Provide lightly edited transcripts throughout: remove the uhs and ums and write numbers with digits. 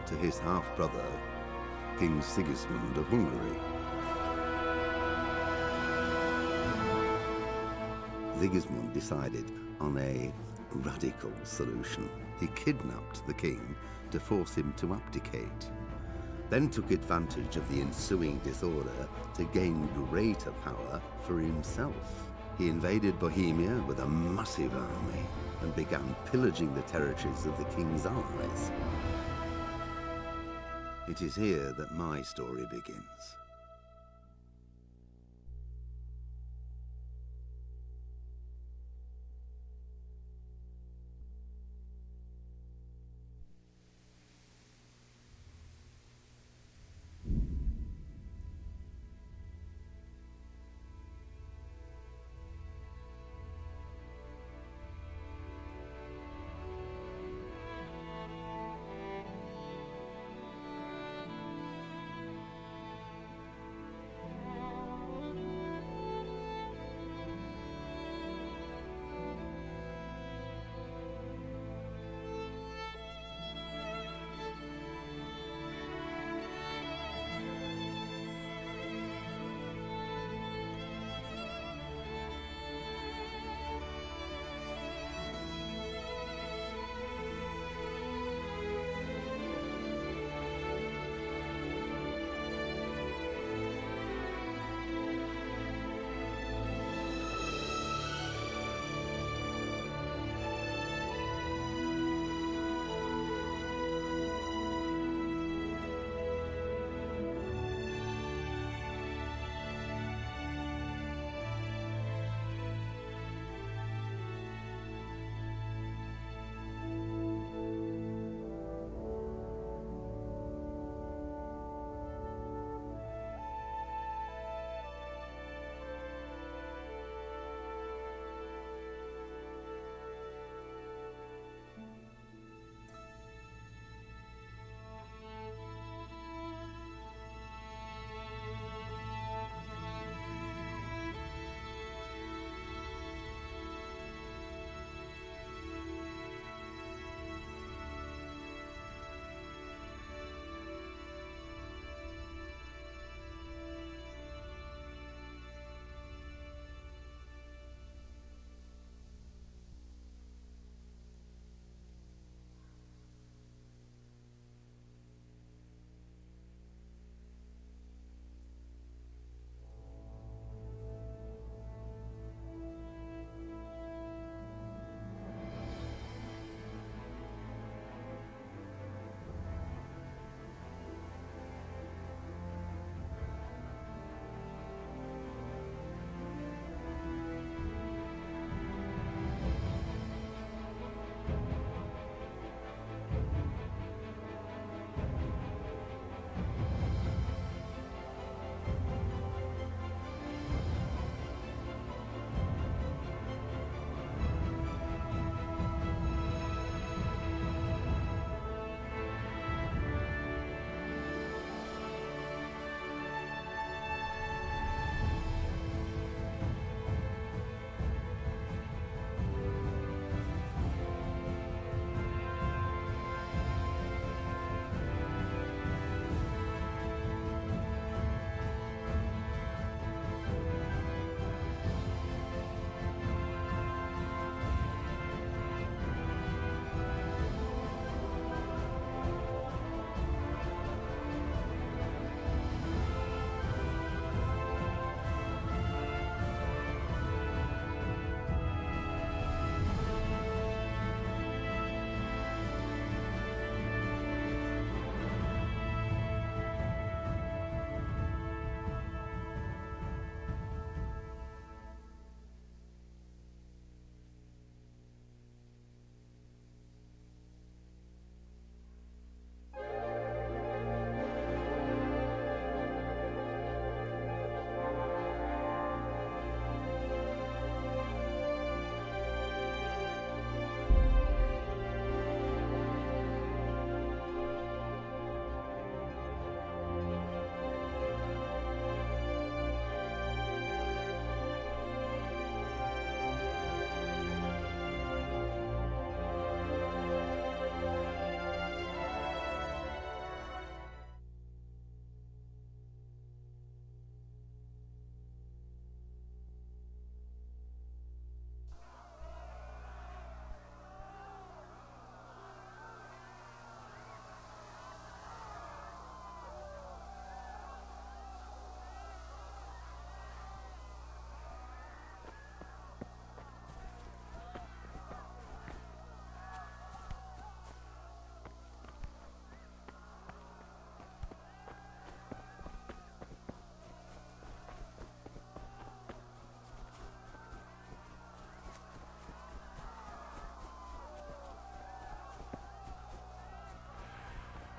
to his half-brother, King Sigismund of Hungary. Sigismund decided on a radical solution. He kidnapped the king to force him to abdicate, then took advantage of the ensuing disorder to gain greater power for himself. He invaded Bohemia with a massive army and began pillaging the territories of the king's allies. It is here that my story begins.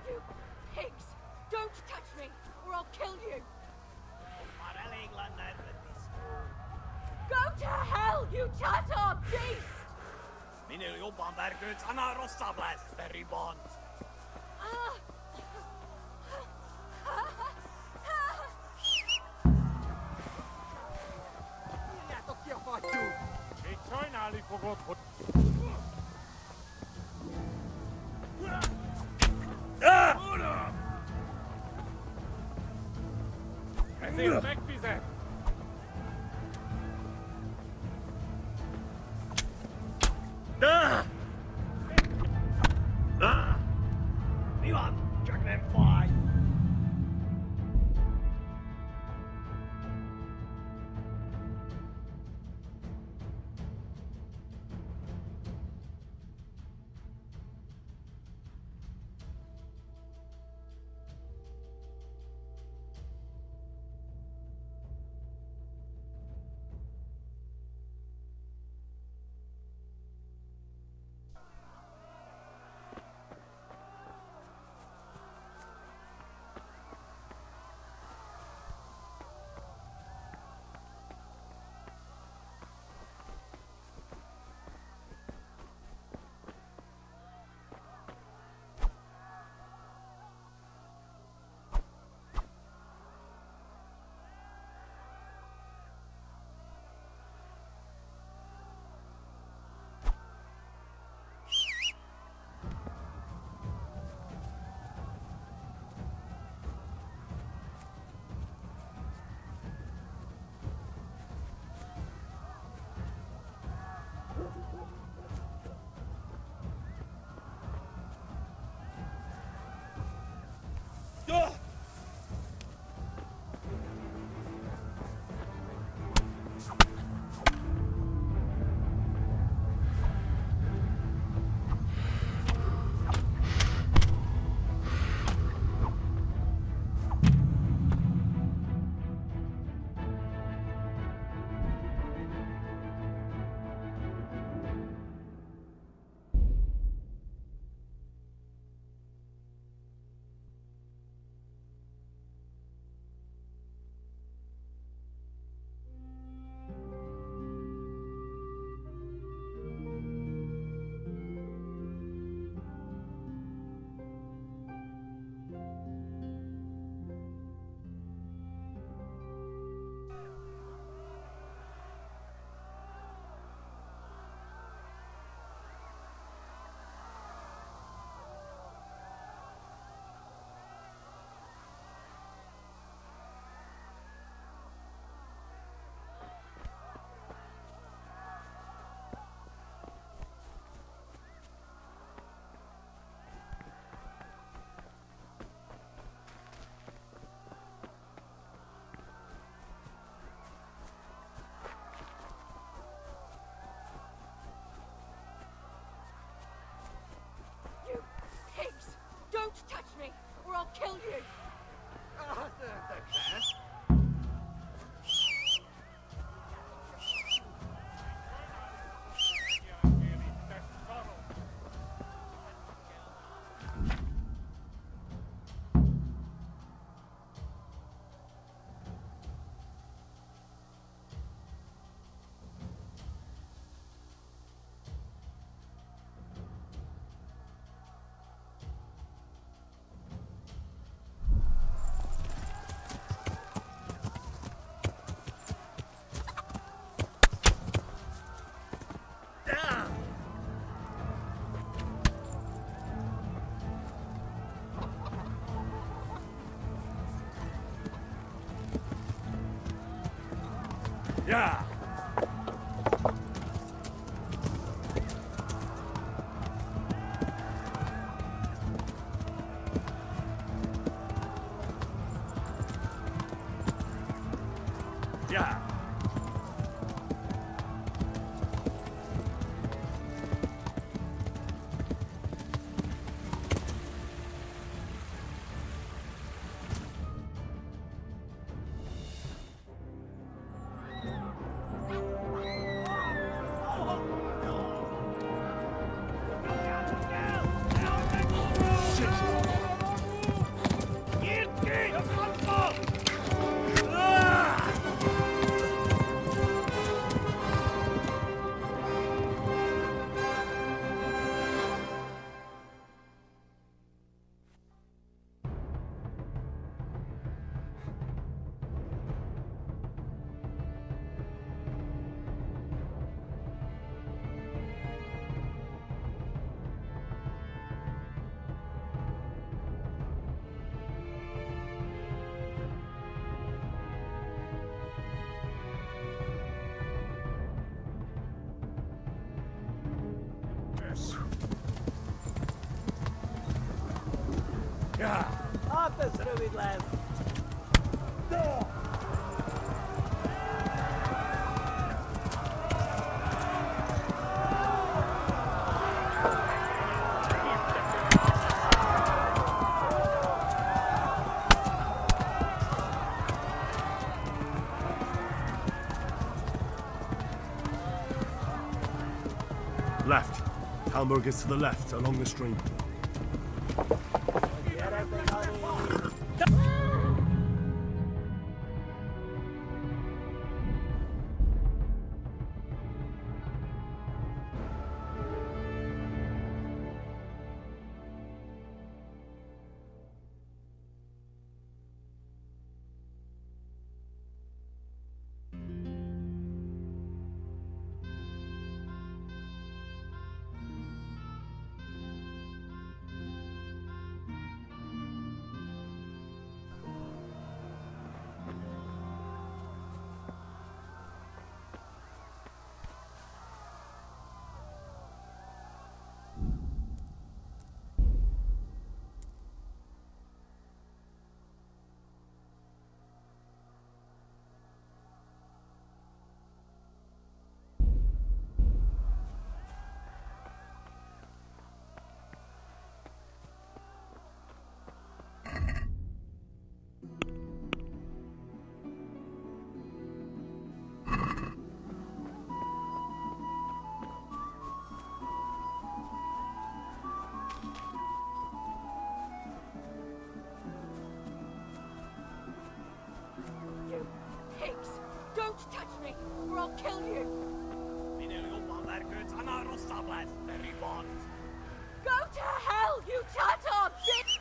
You pigs! Don't touch me, or I'll kill you! Go to hell, you Tatar beast! Minä jopa värkyt sana rossabläs, veribond. Minä toki haju. Ei China oli koko Wegwiese! Viva, Dragon Fly! Don't touch me, or I'll kill you! Yeah! Yeah! After through it, lads. Left. Talmberg is to the left, along the stream. You pigs! Don't touch me, or I'll kill you! Vi nearly all bombardiers. I'm not Rosta, lad. Very bond. Go to hell, you Tatar bitch!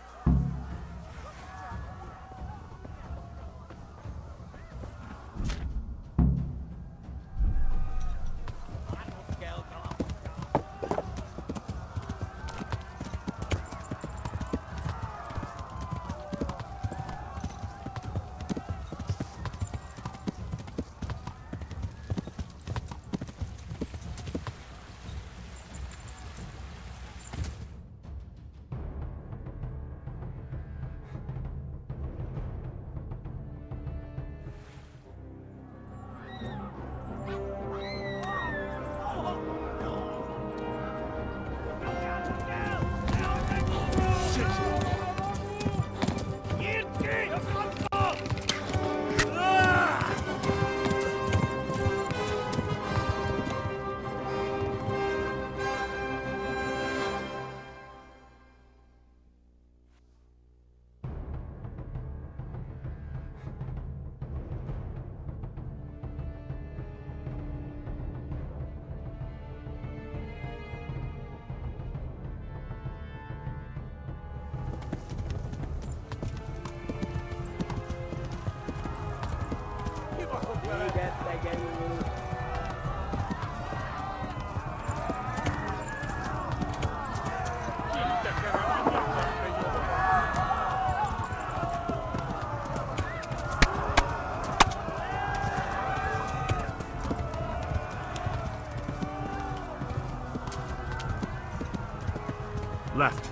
Left.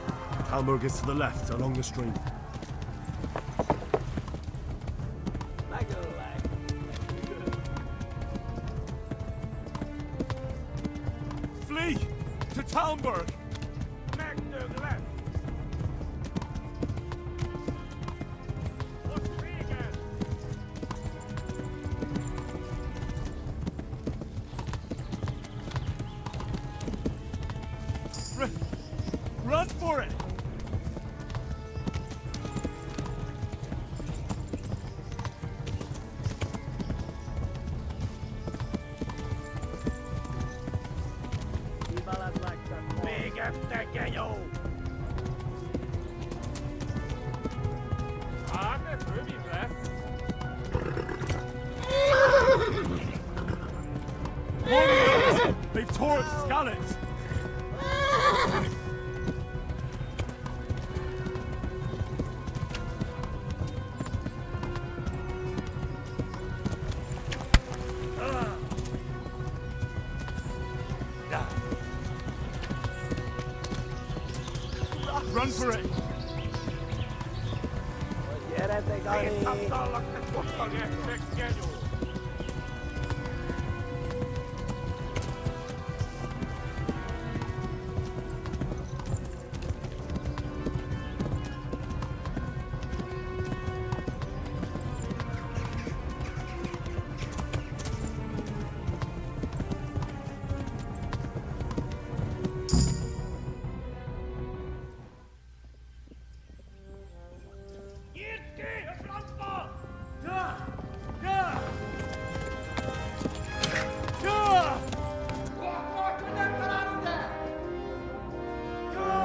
Talmberg is to the left, along the stream. Flee! To Talmberg! Back to the left. What's free again? Run for it! Big pequeño. Agnes will be blessed. They've tore at Scarlet! Run for it!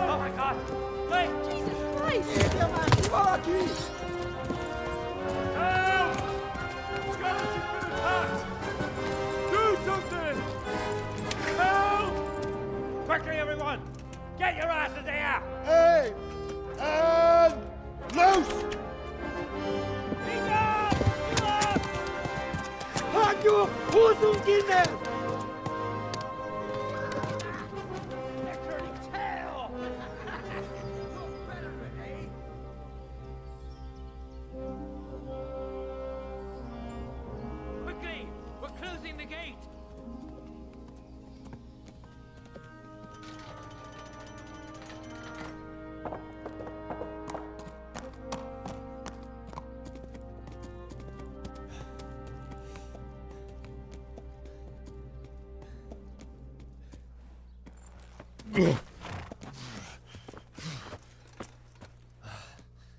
Oh my God! Wait! Jesus Christ! Help! Skeleton's been attacked! Do something! Help! Quickly, everyone! Get your asses here! Hey! And loose! Be gone! You up! Haku! Husungine! They're turning tail! Quickly! We're closing the gate!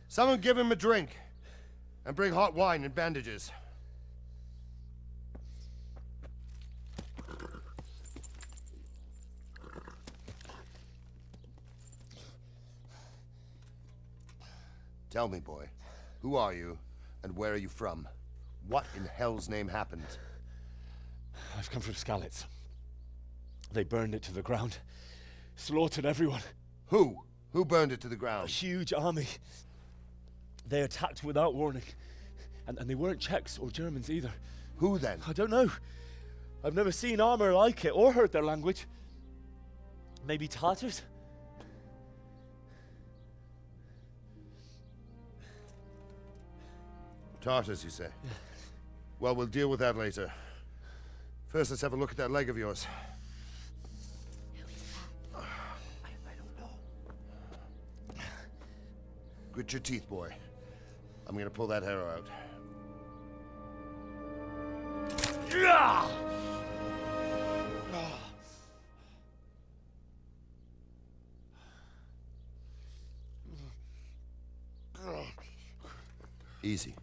Someone give him a drink. And bring hot wine and bandages. Tell me, boy, who are you, and where are you from? What in hell's name happened? I've come from Skalitz. They burned it to the ground. Slaughtered everyone. Who? Who burned it to the A ground? huge army. They attacked without warning. And they weren't Czechs or Germans either. Who then? I don't know. I've never seen armor like it or heard their language. Maybe Tatars? Tartars, you say? Well, we'll deal with that later. First, let's have a look at that leg of yours. I don't know. Grit your teeth, boy. I'm gonna pull that arrow out. Easy.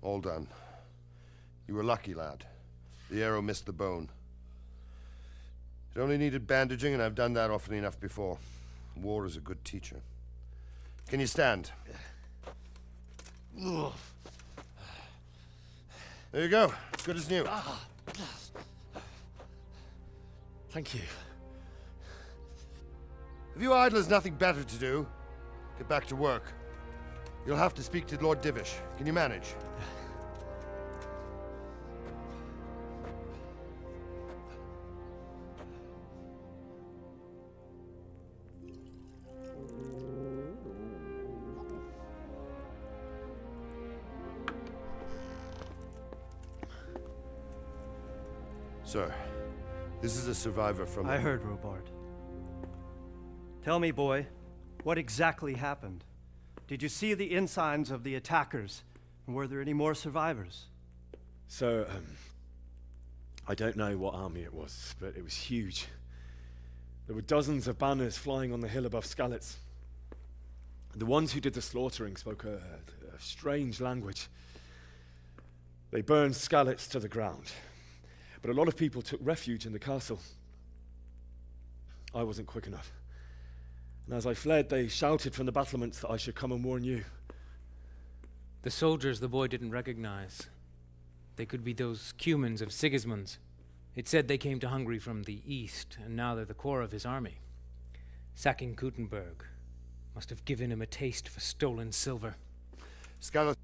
All done. You were lucky, lad. The arrow missed the bone. It only needed bandaging, and I've done that often enough before. War is a good teacher. Can you stand? There you go. Good as new. Thank you. If you idlers nothing better to do, get back to work. You'll have to speak to Lord Divish. Can you manage? Sir, this is a survivor from... I heard, Robard. Tell me, boy, what exactly happened? Did you see the ensigns of the attackers? And were there any more survivors? So, I don't know what army it was, but it was huge. There were dozens of banners flying on the hill above Skalitz. The ones who did the slaughtering spoke a strange language. They burned Skalitz to the ground. But a lot of people took refuge in the castle. I wasn't quick enough. And as I fled, they shouted from the battlements that I should come and warn you. The soldiers the boy didn't recognize. They could be those Cumans of Sigismund's. It said they came to Hungary from the east, and now they're the core of his army. Sacking Gutenberg must have given him a taste for stolen silver. Scarlet...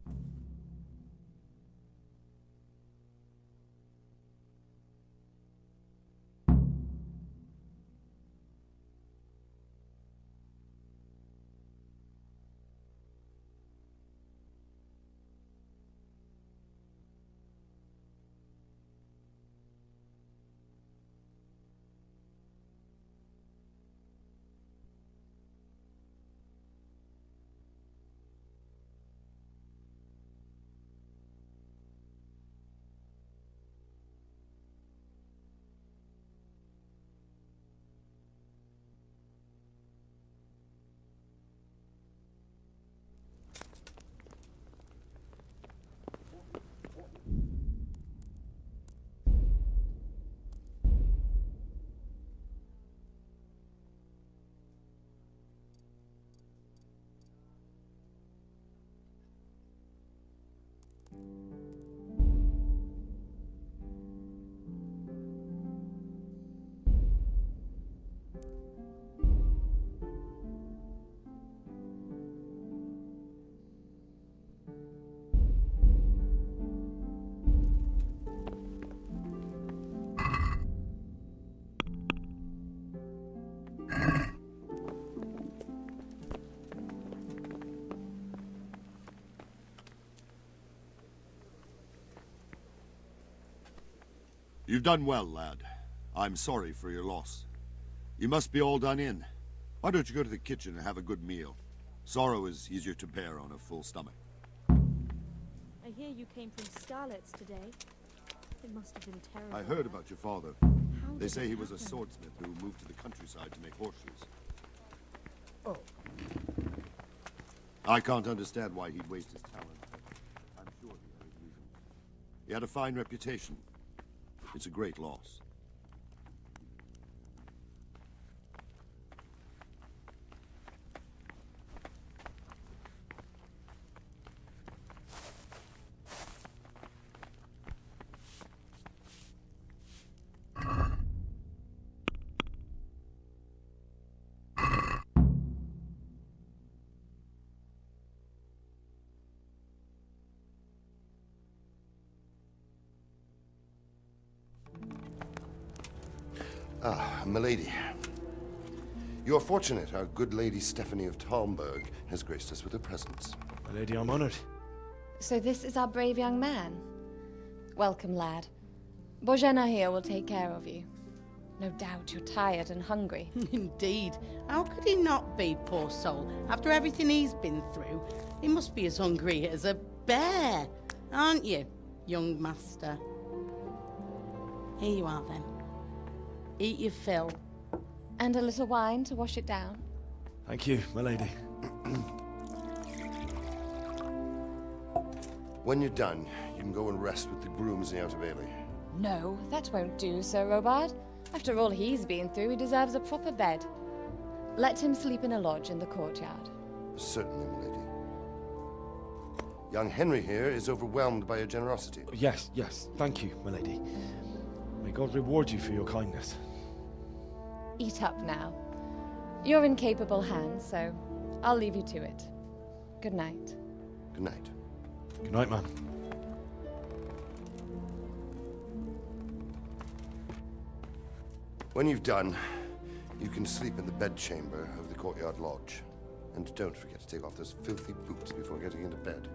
You've done well, lad. I'm sorry for your loss. You must be all done in. Why don't you go to the kitchen and have a good meal? Sorrow is easier to bear on a full stomach. I hear you came from Scarlet's today. It must have been terrible. I heard about your father. How They did say it he was a happen? swordsmith who moved to the countryside to make horseshoes. Oh. I can't understand why he'd waste his talent. I'm sure he had his reasons. He had a fine reputation. It's a great loss. Ah, milady. You're fortunate our good lady Stephanie of Talmberg has graced us with her presence. My lady, I'm honored. So this is our brave young man. Welcome, lad. Bojena here will take care of you. No doubt you're tired and hungry. Indeed. How could he not be, poor soul? After everything he's been through, he must be as hungry as a bear, aren't you, young master? Here you are, then. Eat your fill. And a little wine to wash it down. Thank you, my lady. When you're done, you can go and rest with the grooms in the Outer Bailey. No, that won't do, Sir Robard. After all he's been through, he deserves a proper bed. Let him sleep in a lodge in the courtyard. Certainly, milady. Young Henry here is overwhelmed by your generosity. Yes, yes. Thank you, my lady. May God reward you for your kindness. Eat up now. You're in capable hands, so I'll leave you to it. Good night. Good night. Good night, man. When you've done, you can sleep in the bedchamber of the courtyard lodge. And don't forget to take off those filthy boots before getting into bed.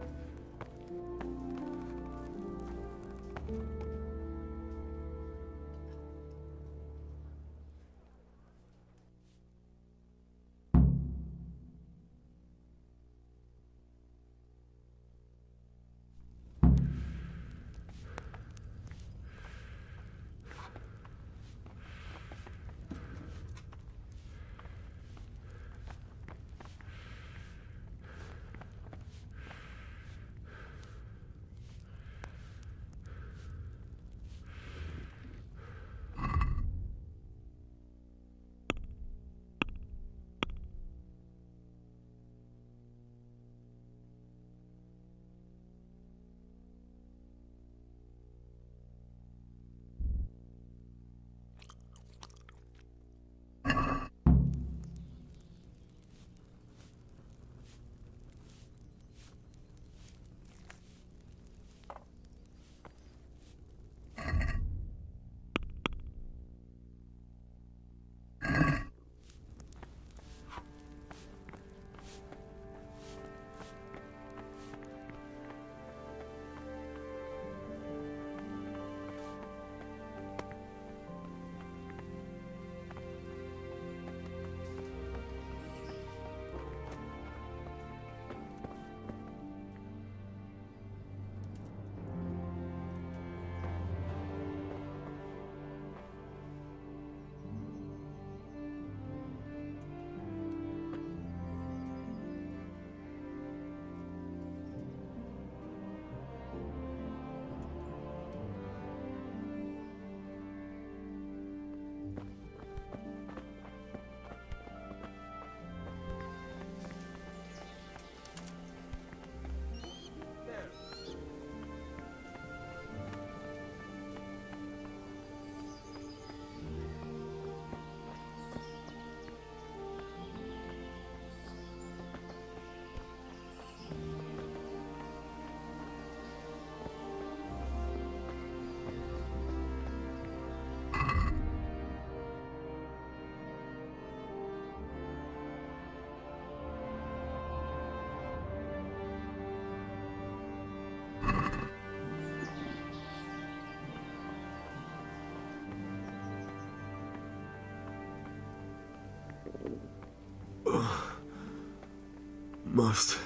must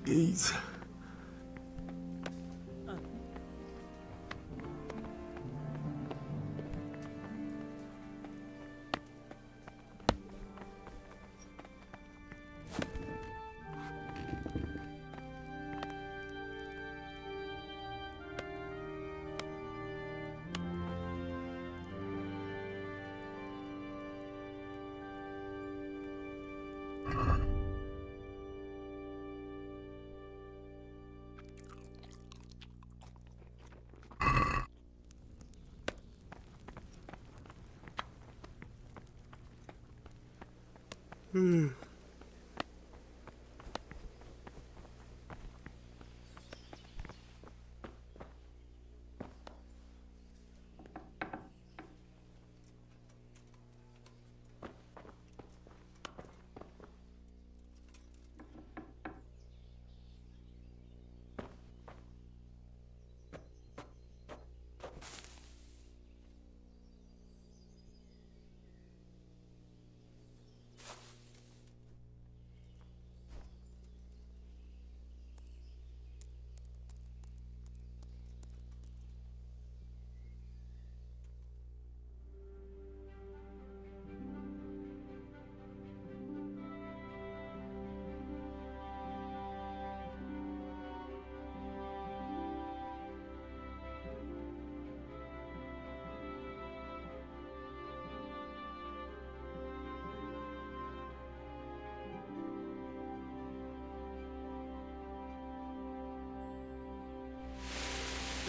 eat.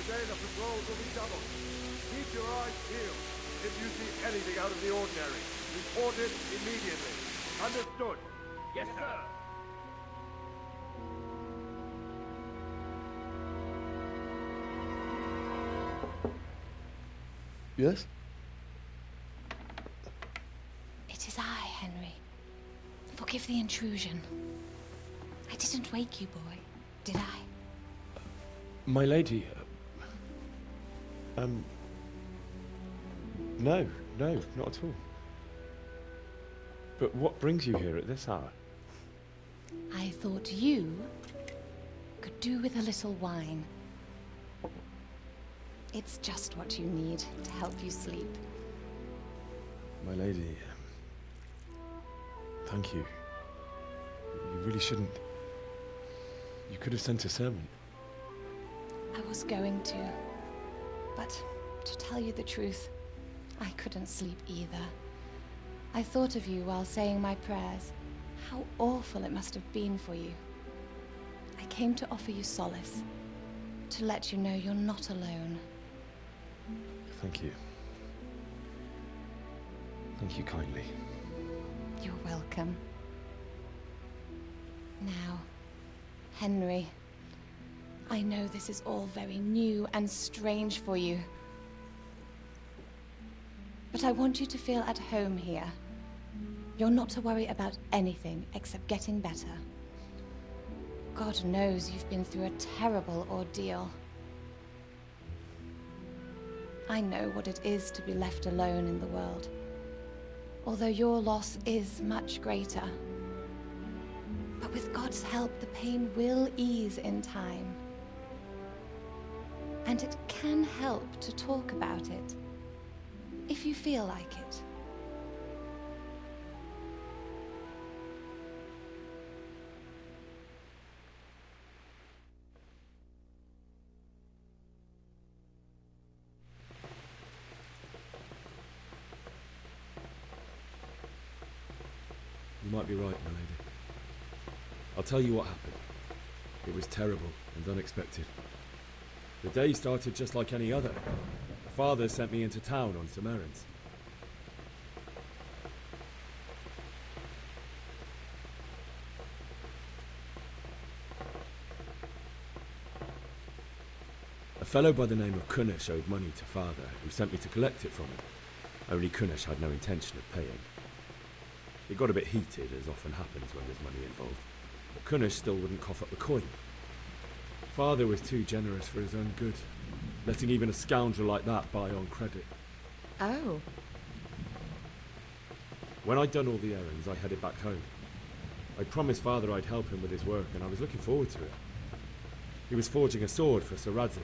Today the patrols will be doubled. Keep your eyes peeled. If you see anything out of the ordinary, report it immediately. Understood? Yes, sir. Yes? It is I, Henry. Forgive the intrusion. I didn't wake you, boy, did I? My lady, no, not at all. But what brings you here at this hour? I thought you could do with a little wine. It's just what you need to help you sleep. My lady, thank you. You really shouldn't. You could have sent a servant. I was going to, but to tell you the truth, I couldn't sleep either. I thought of you while saying my prayers. How awful it must have been for you. I came to offer you solace, to let you know you're not alone. Thank you. Thank you kindly. You're welcome. Now, Henry, I know this is all very new and strange for you. But I want you to feel at home here. You're not to worry about anything except getting better. God knows you've been through a terrible ordeal. I know what it is to be left alone in the world, although your loss is much greater. But with God's help, the pain will ease in time. And it can help to talk about it, if you feel like it. You might be right, my lady. I'll tell you what happened. It was terrible and unexpected. The day started just like any other. Father sent me into town on some errands. A fellow by the name of Kunnish owed money to Father, who sent me to collect it from him. Only Kunnish had no intention of paying. It got a bit heated, as often happens when there's money involved, but Kunnish still wouldn't cough up the coin. Father was too generous for his own good, letting even a scoundrel like that buy on credit. Oh. When I'd done all the errands, I headed back home. I promised Father I'd help him with his work, and I was looking forward to it. He was forging a sword for Sir Radzig.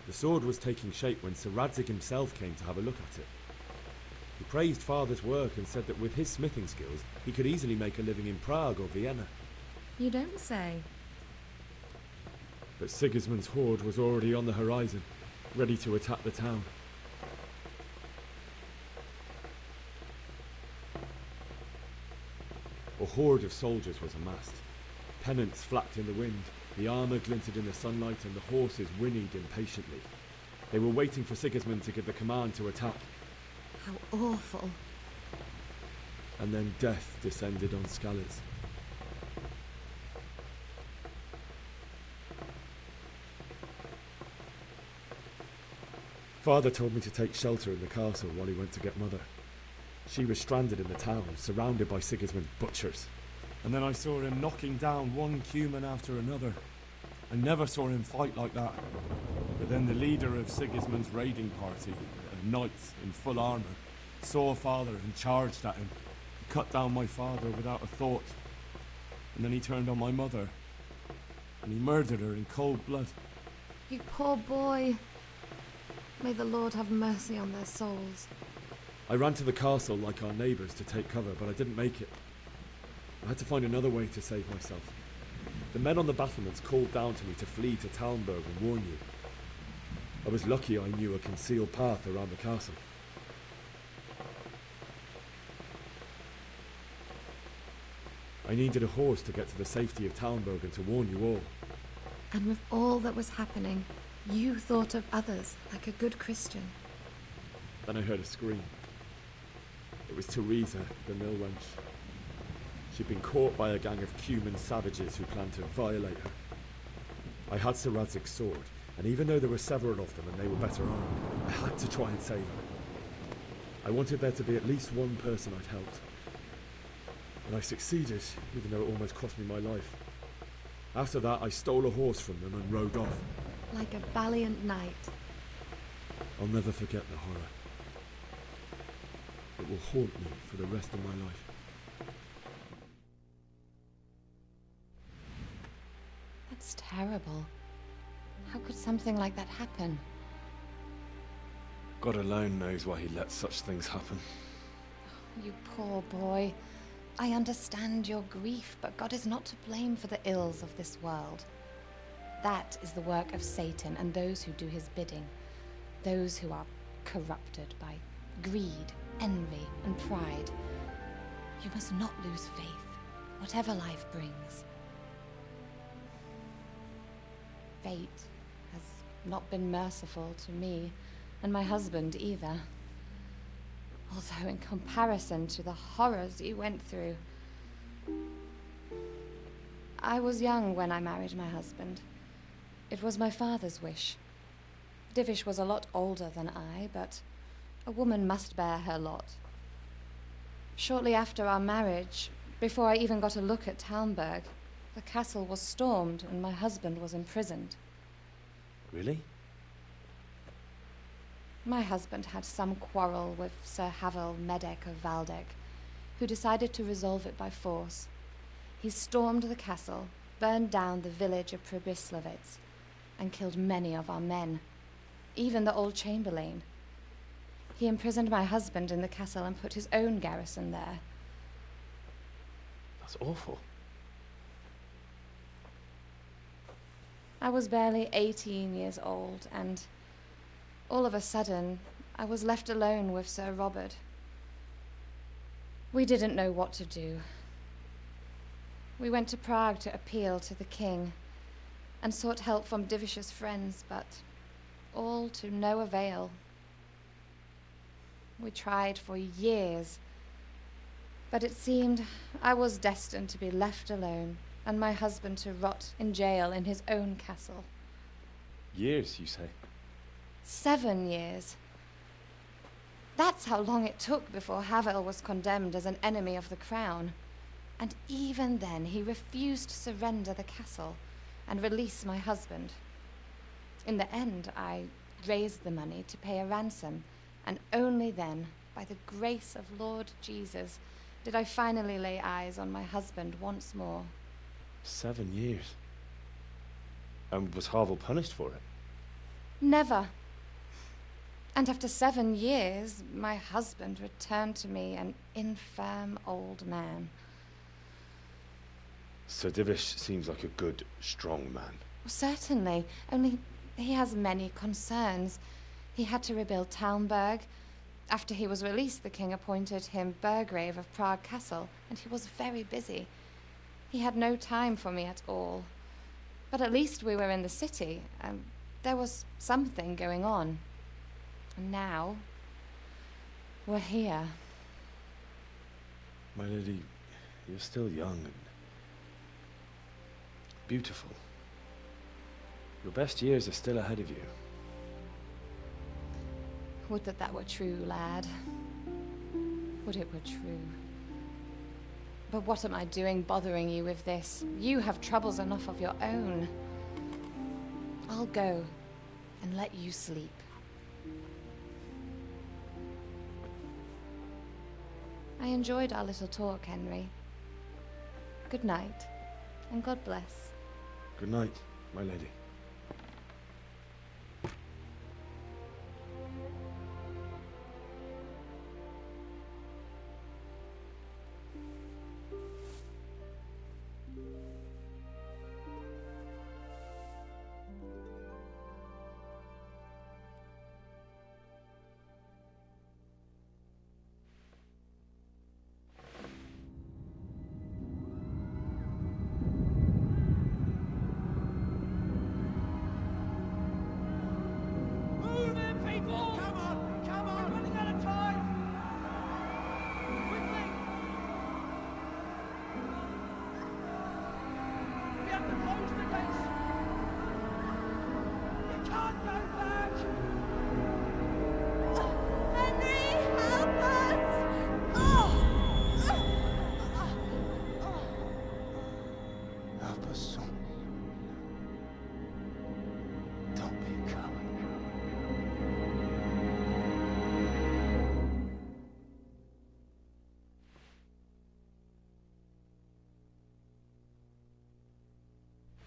The sword was taking shape when Sir Radzig himself came to have a look at it. He praised Father's work and said that with his smithing skills, he could easily make a living in Prague or Vienna. You don't say. But Sigismund's horde was already on the horizon, ready to attack the town. A horde of soldiers was amassed. Pennants flapped in the wind, the armour glinted in the sunlight, and the horses whinnied impatiently. They were waiting for Sigismund to give the command to attack. How awful. And then death descended on Skalitz. Father told me to take shelter in the castle while he went to get Mother. She was stranded in the town, surrounded by Sigismund's butchers. And then I saw him knocking down one Cuman after another. I never saw him fight like that. But then the leader of Sigismund's raiding party, a knight in full armour, saw Father and charged at him. He cut down my father without a thought. And then he turned on my mother. And he murdered her in cold blood. You poor boy. May the Lord have mercy on their souls. I ran to the castle like our neighbours to take cover, but I didn't make it. I had to find another way to save myself. The men on the battlements called down to me to flee to Talmberg and warn you. I was lucky I knew a concealed path around the castle. I needed a horse to get to the safety of Talmberg and to warn you all. And with all that was happening, you thought of others like a good Christian. Then I heard a scream. It was Teresa, the mill wench. She'd been caught by a gang of Cuman savages who planned to violate her. I had Sir Radzig's sword, and even though there were several of them and they were better armed, I had to try and save her. I wanted there to be at least one person I'd helped. And I succeeded, even though it almost cost me my life. After that, I stole a horse from them and rode off. Like a valiant knight. I'll never forget the horror. It will haunt me for the rest of my life. That's terrible. How could something like that happen? God alone knows why he lets such things happen. You poor boy. I understand your grief, but God is not to blame for the ills of this world. That is the work of Satan and those who do his bidding. Those who are corrupted by greed, envy, and pride. You must not lose faith, whatever life brings. Fate has not been merciful to me, and my husband either. Although in comparison to the horrors you went through. I was young when I married my husband. It was my father's wish. Divish was a lot older than I, but a woman must bear her lot. Shortly after our marriage, before I even got a look at Talmberg, the castle was stormed and my husband was imprisoned. Really? My husband had some quarrel with Sir Havel Medek of Valdek, who decided to resolve it by force. He stormed the castle, burned down the village of Pribyslavitz, and killed many of our men, even the old chamberlain. He imprisoned my husband in the castle and put his own garrison there. That's awful. I was barely 18 years old, and all of a sudden, I was left alone with Sir Robert. We didn't know what to do. We went to Prague to appeal to the king and sought help from Divish's friends, but all to no avail. We tried for years, but it seemed I was destined to be left alone and my husband to rot in jail in his own castle. Years, you say? 7 years. That's how long it took before Havel was condemned as an enemy of the crown. And even then, he refused to surrender the castle and release my husband. In the end, I raised the money to pay a ransom And only then, by the grace of Lord Jesus, did I finally lay eyes on my husband once more. 7 years. And was Harville punished for it? Never. And after 7 years, my husband returned to me an infirm old man. Sir Divish seems like a good, strong man. Certainly, only he has many concerns. He had to rebuild Talmberg. After he was released, the king appointed him Burgrave of Prague Castle, and he was very busy. He had no time for me at all. But at least we were in the city, and there was something going on. And now, we're here. My lady, you're still young and beautiful. Your best years are still ahead of you. Would that that were true, lad. Would it were true. But what am I doing bothering you with this? You have troubles enough of your own. I'll go and let you sleep. I enjoyed our little talk, Henry. Good night, and God bless. Good night, my lady.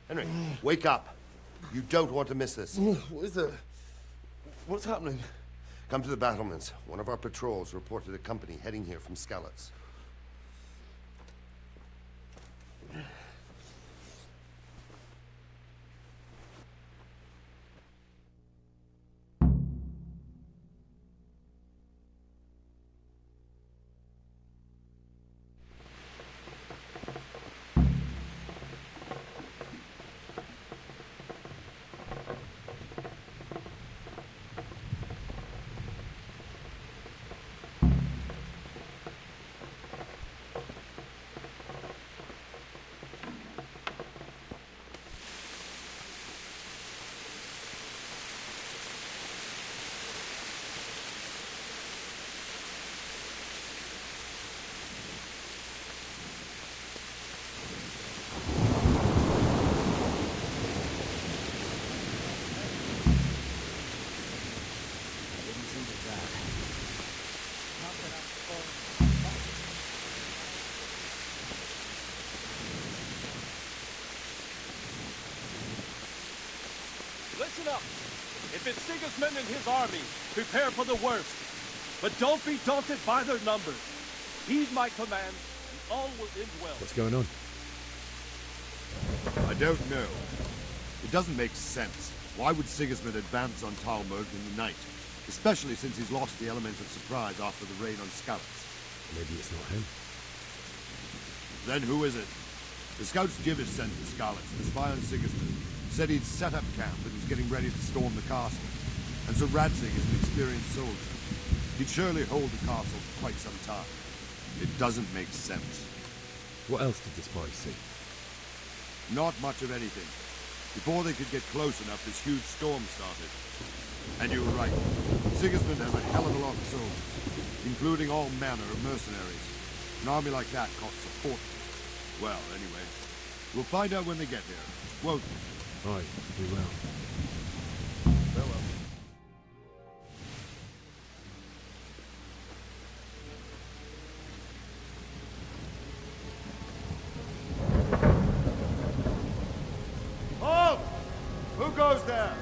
Henry, wake up. You don't want to miss this. What is it? What's happening? Come to the battlements. One of our patrols reported a company heading here from Skalitz. Listen up. If it's Sigismund and his army, prepare for the worst. But don't be daunted by their numbers. Heed my command, and all will end well. What's going on? I don't know. It doesn't make sense. Why would Sigismund advance on Talmberg in the night? Especially since he's lost the element of surprise after the raid on Skalitz. Maybe it's not him. Then who is it? The scouts Jivish sent to Skalitz to spy on Sigismund said he'd set up camp and was getting ready to storm the castle. And so Radzig is an experienced soldier. He'd surely hold the castle for quite some time. It doesn't make sense. What else did the spies see? Not much of anything. Before they could get close enough, this huge storm started. And you were right. Sigismund has a hell of a lot of soldiers, including all manner of mercenaries. An army like that costs a fortune. Well, anyway, we'll find out when they get here, won't we? Aye, we will. Farewell. there?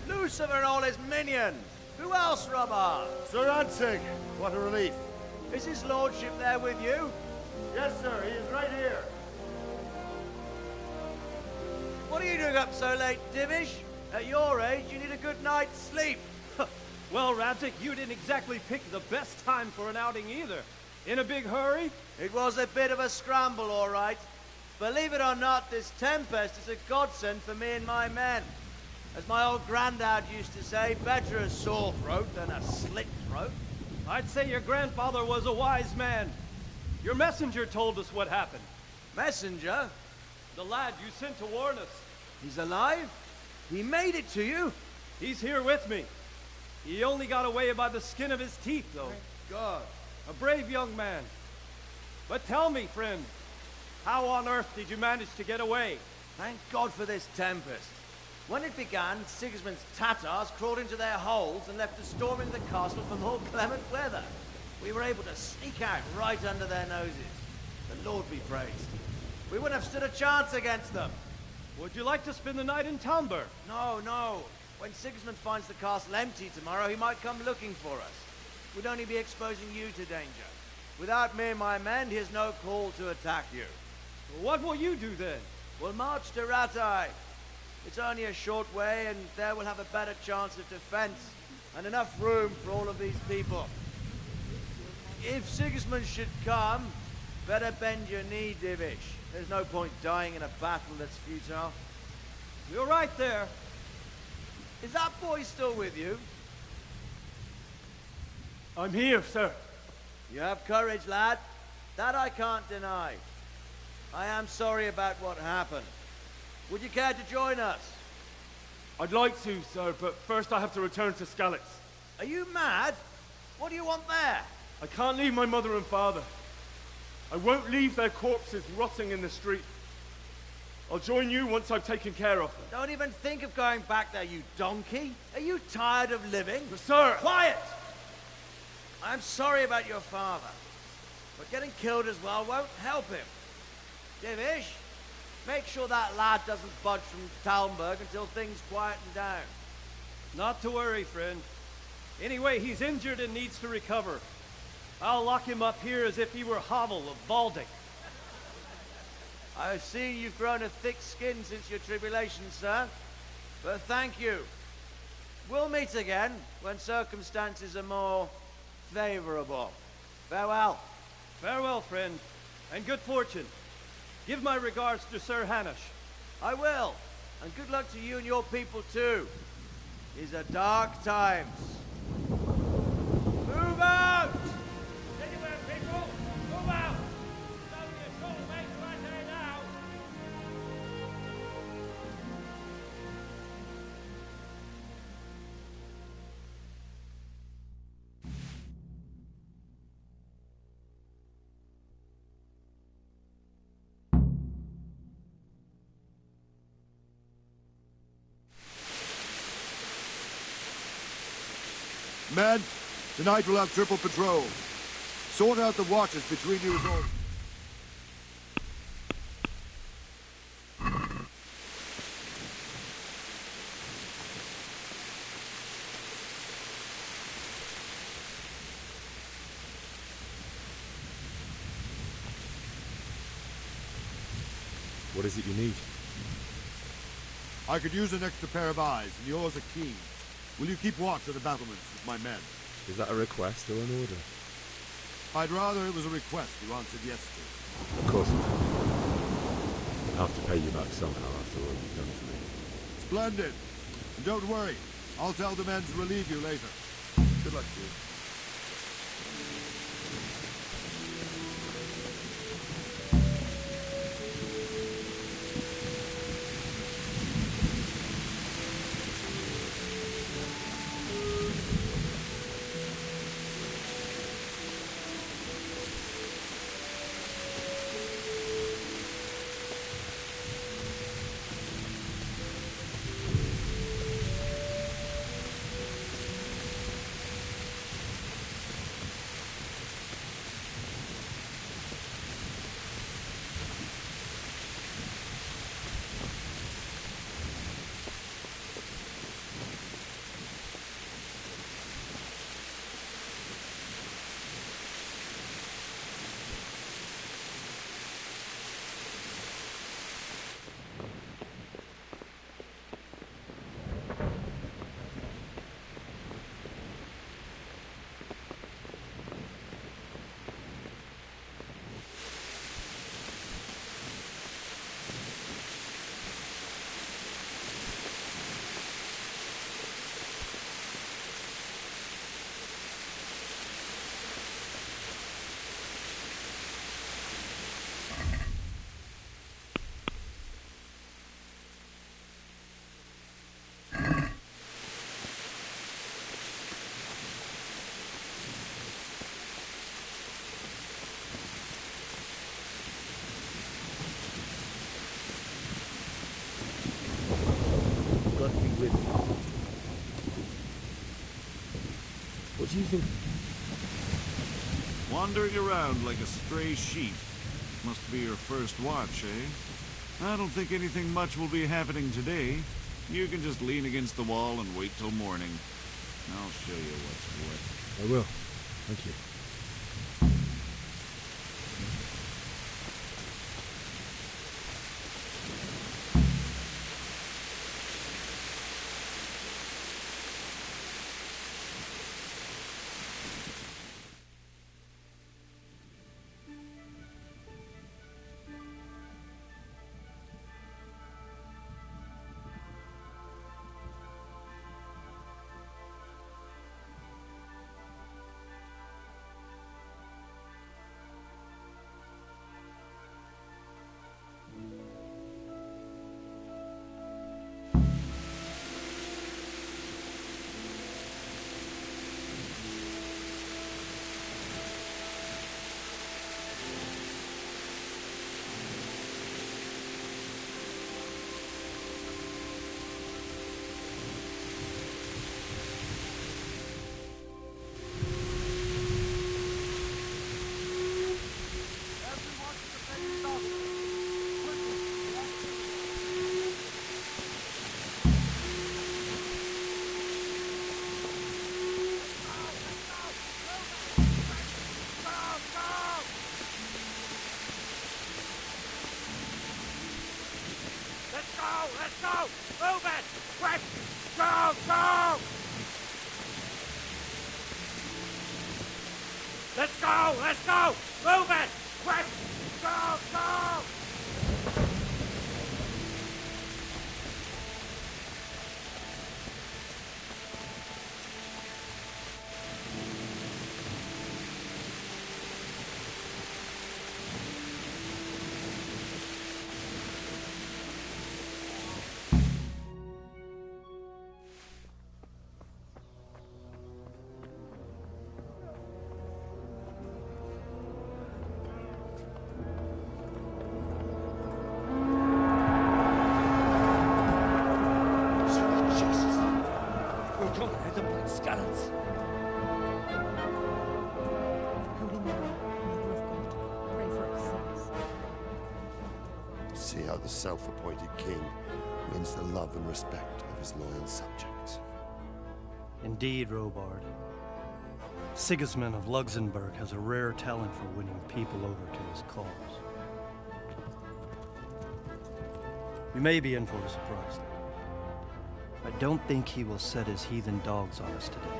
Lucifer and all his minions. Who else, Robber? Sir Ansig. What a relief. Is his lordship there with you? Yes, sir. He is right here. What are you doing up so late, Divish? At your age, you need a good night's sleep. Well, Radzik, you didn't exactly pick the best time for an outing either. In a big hurry? It was a bit of a scramble, all right. Believe it or not, this tempest is a godsend for me and my men. As my old granddad used to say, better a sore throat than a slit throat. I'd say your grandfather was a wise man. Your messenger told us what happened. Messenger? The lad you sent to warn us. He's alive? He made it to you? He's here with me. He only got away by the skin of his teeth, though. Thank God. A brave young man. But tell me, friend, how on earth did you manage to get away? Thank God for this tempest. When it began, Sigismund's Tatars crawled into their holes and left us storming the castle for more clement weather. We were able to sneak out right under their noses. The Lord be praised. We wouldn't have stood a chance against them. Would you like to spend the night in Talmberg? No, no. When Sigismund finds the castle empty tomorrow, he might come looking for us. We'd only be exposing you to danger. Without me and my men, he has no call to attack you. What will you do then? We'll march to Ratai. It's only a short way, and there we'll have a better chance of defense, and enough room for all of these people. If Sigismund should come, better bend your knee, Divish. There's no point dying in a battle that's futile. You're right there. Is that boy still with you? I'm here, sir. You have courage, lad. That I can't deny. I am sorry about what happened. Would you care to join us? I'd like to, sir, but first I have to return to Skalitz. Are you mad? What do you want there? I can't leave my mother and father. I won't leave their corpses rotting in the street. I'll join you once I've taken care of them. Don't even think of going back there, you donkey. Are you tired of living? But sir! Quiet! I'm sorry about your father, but getting killed as well won't help him. Divish, make sure that lad doesn't budge from Talmberg until things quieten down. Not to worry, friend. Anyway, he's injured and needs to recover. I'll lock him up here as if he were Havel of Balding. I see you've grown a thick skin since your tribulation, sir. But thank you. We'll meet again when circumstances are more favorable. Farewell. Farewell, friend, and good fortune. Give my regards to Sir Hanush. I will. And good luck to you and your people, too. These are dark times. Move out! Anywhere, people! Move out! It's only a short way to right there now! Men, tonight we'll have triple patrol. Sort out the watches between you all. What is it you need? I could use an extra pair of eyes, and yours are keen. Will you keep watch of the battlements with my men? Is that a request or an order? I'd rather it was a request you answered yes to. Of course not. I'll have to pay you back somehow after all you've done for me. Splendid. And don't worry. I'll tell the men to relieve you later. Good luck to you. do you think? Wandering around like a stray sheep. Must be your first watch, eh? I don't think anything much will be happening today. You can just lean against the wall and wait till morning. I'll show you what's what. I will. Thank you. Let's go! Move it! Quick! Go! Go! Let's go! Let's go! Move it! Quick! Go! Go! See how the self-appointed king wins the love and respect of his loyal subjects. Indeed, Robard. Sigismund of Luxembourg has a rare talent for winning people over to his cause. You may be in for a surprise, though. I don't think he will set his heathen dogs on us today.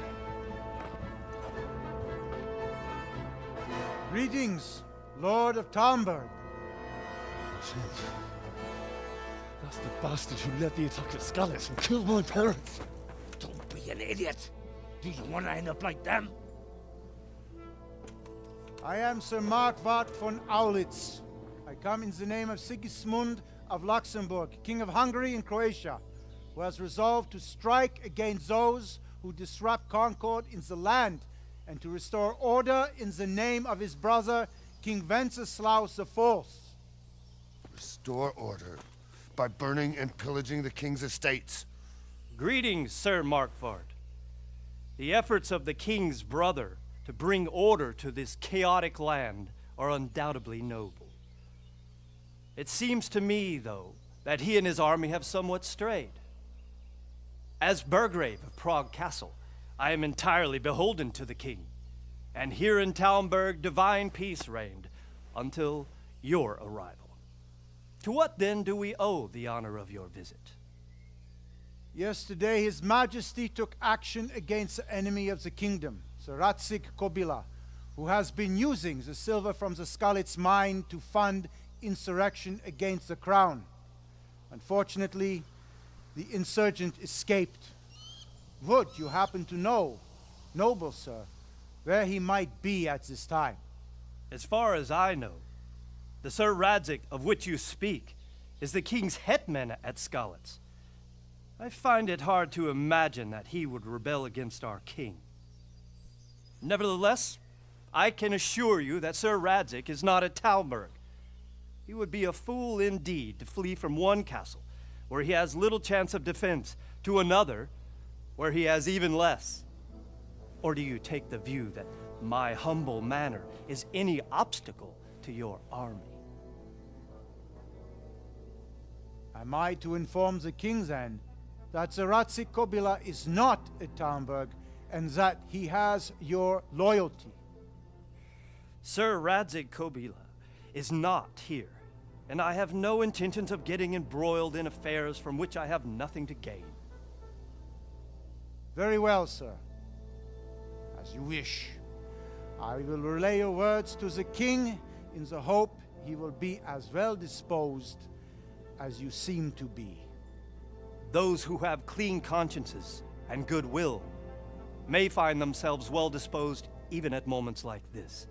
Greetings, Lord of Talmberg. That's the bastard who led the attack at Scallis and killed my parents. Don't be an idiot! Do you want to end up like them? I am Sir Markwart von Aulitz. I come in the name of Sigismund of Luxembourg, King of Hungary and Croatia, who has resolved to strike against those who disrupt concord in the land and to restore order in the name of his brother, King Wenceslaus IV. Restore order by burning and pillaging the king's estates. Greetings, Sir Markwart. The efforts of the king's brother to bring order to this chaotic land are undoubtedly noble. It seems to me, though, that he and his army have somewhat strayed. As Burgrave of Prague Castle, I am entirely beholden to the king, and here in Talmberg divine peace reigned until your arrival. To what then do we owe the honor of your visit? Yesterday, His Majesty took action against the enemy of the kingdom, Sir Radzik Kobila, who has been using the silver from the Skalitz mine to fund insurrection against the crown. Unfortunately, the insurgent escaped. Would you happen to know, noble sir, where he might be at this time? As far as I know, the Sir Radzik of which you speak is the king's hetman at Skalitz. I find it hard to imagine that he would rebel against our king. Nevertheless, I can assure you that Sir Radzik is not at Talmberg. He would be a fool indeed to flee from one castle where he has little chance of defense to another where he has even less. Or do you take the view that my humble manner is any obstacle to your army? Am I to inform the king then that the Ratzik Kobila is not at Talmberg and that he has your loyalty? Sir Radzig Kobila is not here, and I have no intentions of getting embroiled in affairs from which I have nothing to gain. Very well, sir. As you wish. I will relay your words to the king in the hope he will be as well disposed as you seem to be. Those who have clean consciences and goodwill may find themselves well disposed even at moments like this,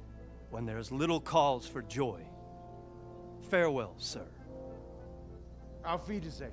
when there is little cause for joy. Farewell, sir. Auf Wiedersehen.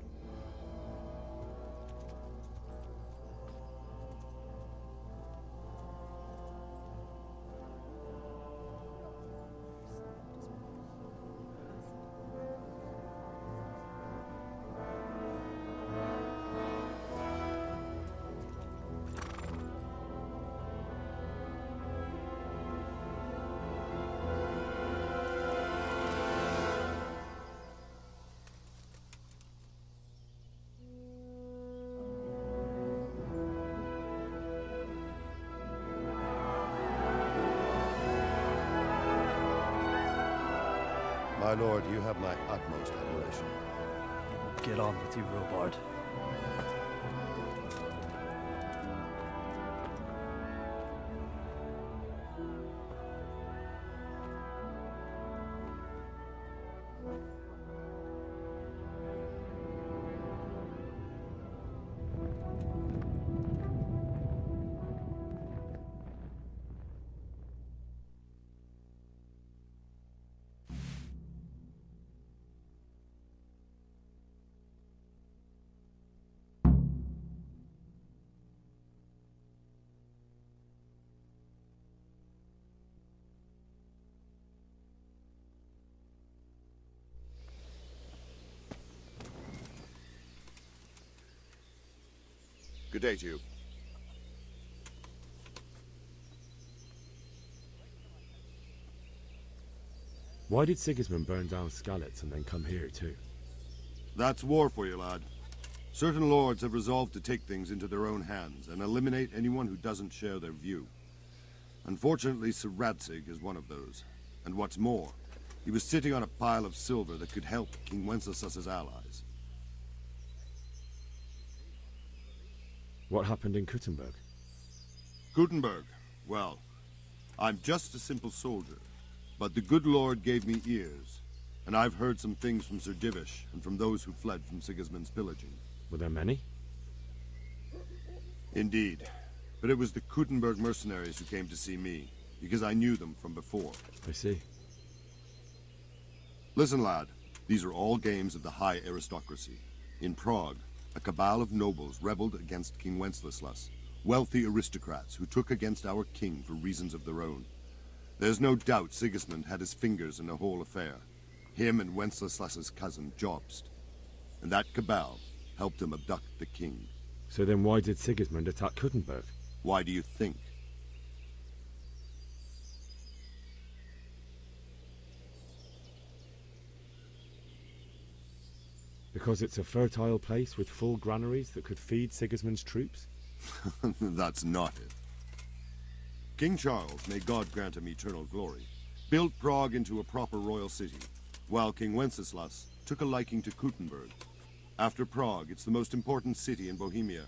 My lord, you have my utmost admiration. Get on with you, Robard. Good day to you. Why did Sigismund burn down Skalitz and then come here too? That's war for you, lad. Certain lords have resolved to take things into their own hands and eliminate anyone who doesn't share their view. Unfortunately, Sir Radzig is one of those. And what's more, he was sitting on a pile of silver that could help King Wenceslas's allies. What happened in Kuttenberg? Kuttenberg? Well, I'm just a simple soldier. But the good Lord gave me ears, and I've heard some things from Sir Divish and from those who fled from Sigismund's pillaging. Were there many? Indeed. But it was the Kuttenberg mercenaries who came to see me, because I knew them from before. I see. Listen, lad. These are all games of the high aristocracy. In Prague, a cabal of nobles rebelled against King Wenceslas, wealthy aristocrats who took against our king for reasons of their own. There's no doubt Sigismund had his fingers in the whole affair. Him and Wenceslas's cousin, Jobst. And that cabal helped him abduct the king. So then why did Sigismund attack Kuttenberg? Why do you think? Because it's a fertile place with full granaries that could feed Sigismund's troops? That's not it. King Charles, may God grant him eternal glory, built Prague into a proper royal city, while King Wenceslas took a liking to Kuttenberg. After Prague, it's the most important city in Bohemia,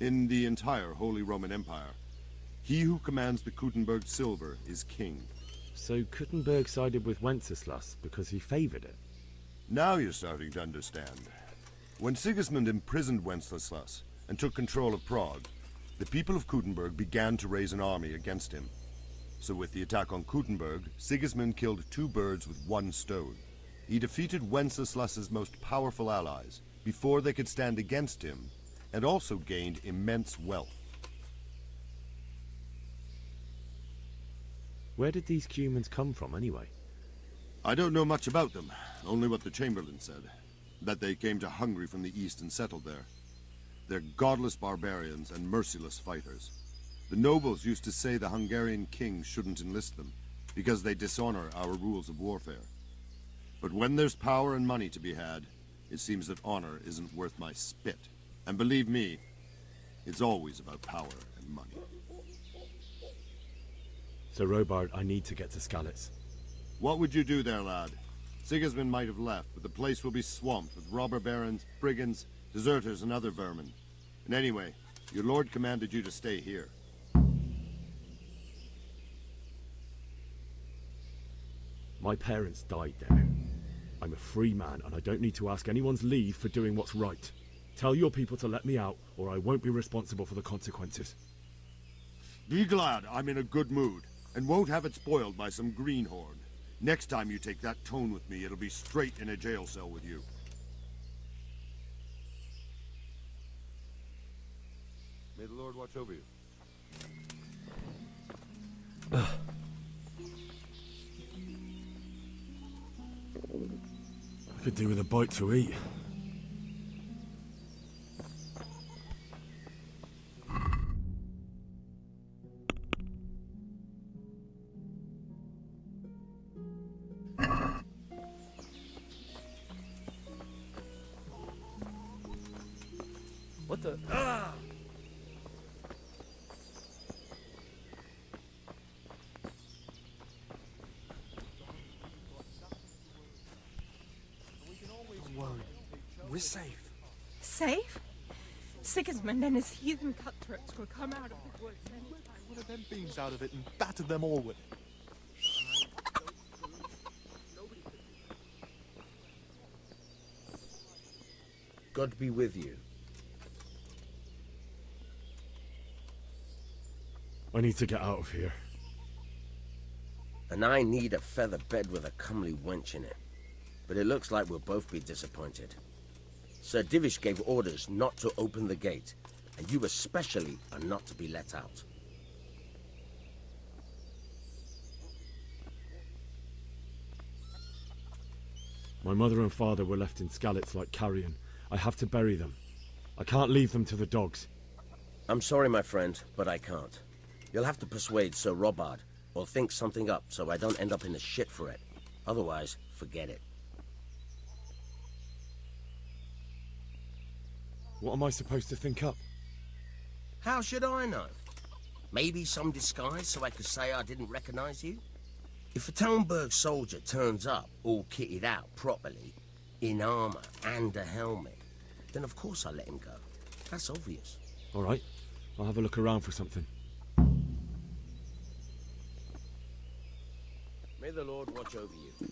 in the entire Holy Roman Empire. He who commands the Kuttenberg silver is king. So Kuttenberg sided with Wenceslas because he favored it? Now you're starting to understand. When Sigismund imprisoned Wenceslas and took control of Prague, the people of Kuttenberg began to raise an army against him. So with the attack on Kuttenberg, Sigismund killed two birds with one stone. He defeated Wenceslas's most powerful allies before they could stand against him, and also gained immense wealth. Where did these Cumans come from anyway? I don't know much about them, only what the Chamberlain said, that they came to Hungary from the east and settled there. They're godless barbarians and merciless fighters. The nobles used to say the Hungarian king shouldn't enlist them, because they dishonor our rules of warfare. But when there's power and money to be had, it seems that honor isn't worth my spit. And believe me, it's always about power and money. So, Robard, I need to get to Skalitz. What would you do there, lad? Sigismund might have left, but the place will be swamped with robber barons, brigands, deserters, and other vermin. And anyway, your lord commanded you to stay here. My parents died there. I'm a free man, and I don't need to ask anyone's leave for doing what's right. Tell your people to let me out, or I won't be responsible for the consequences. Be glad I'm in a good mood, and won't have it spoiled by some greenhorn. Next time you take that tone with me, it'll be straight in a jail cell with you. May the Lord watch over you. I could do with a bite to eat. What the? Ah! Don't worry. We're safe. Safe? Sigismund and his heathen cutthroats will come out of the woods anytime. One of them beams out of it and batter them all with it. God be with you. I need to get out of here. And I need a feather bed with a comely wench in it. But it looks like we'll both be disappointed. Sir Divish gave orders not to open the gate, and you especially are not to be let out. My mother and father were left in Skalitz like carrion. I have to bury them. I can't leave them to the dogs. I'm sorry, my friend, but I can't. You'll have to persuade Sir Robard, or think something up so I don't end up in the shit for it. Otherwise, forget it. What am I supposed to think up? How should I know? Maybe some disguise so I could say I didn't recognize you? If a Talmberg soldier turns up, all kitted out properly, in armor and a helmet, then of course I let him go. That's obvious. All right, I'll have a look around for something. May the Lord watch over you.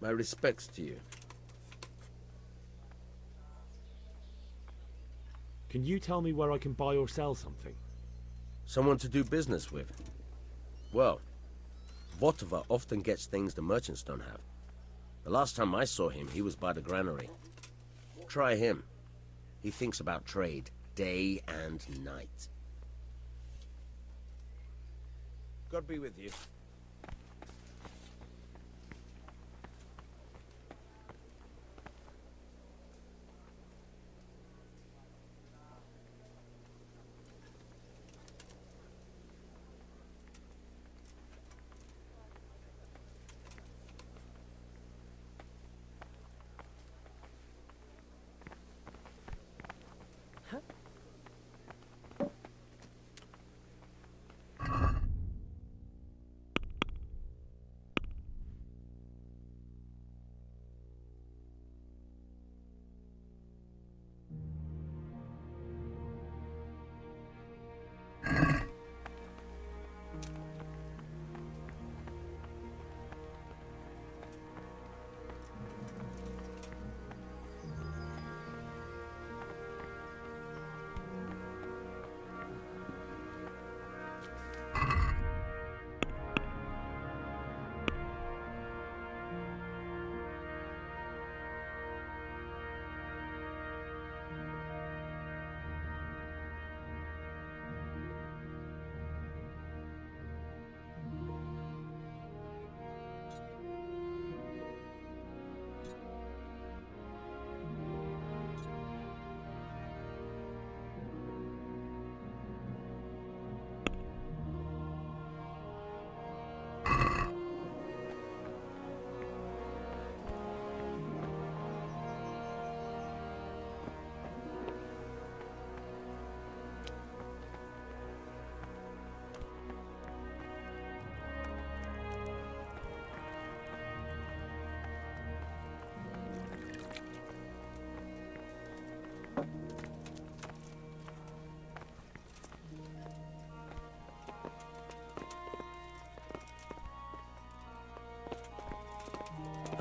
My respects to you. Can you tell me where I can buy or sell something? Someone to do business with. Well, Votova often gets things the merchants don't have. The last time I saw him, he was by the granary. Try him. He thinks about trade, day and night. God be with you.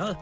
Huh?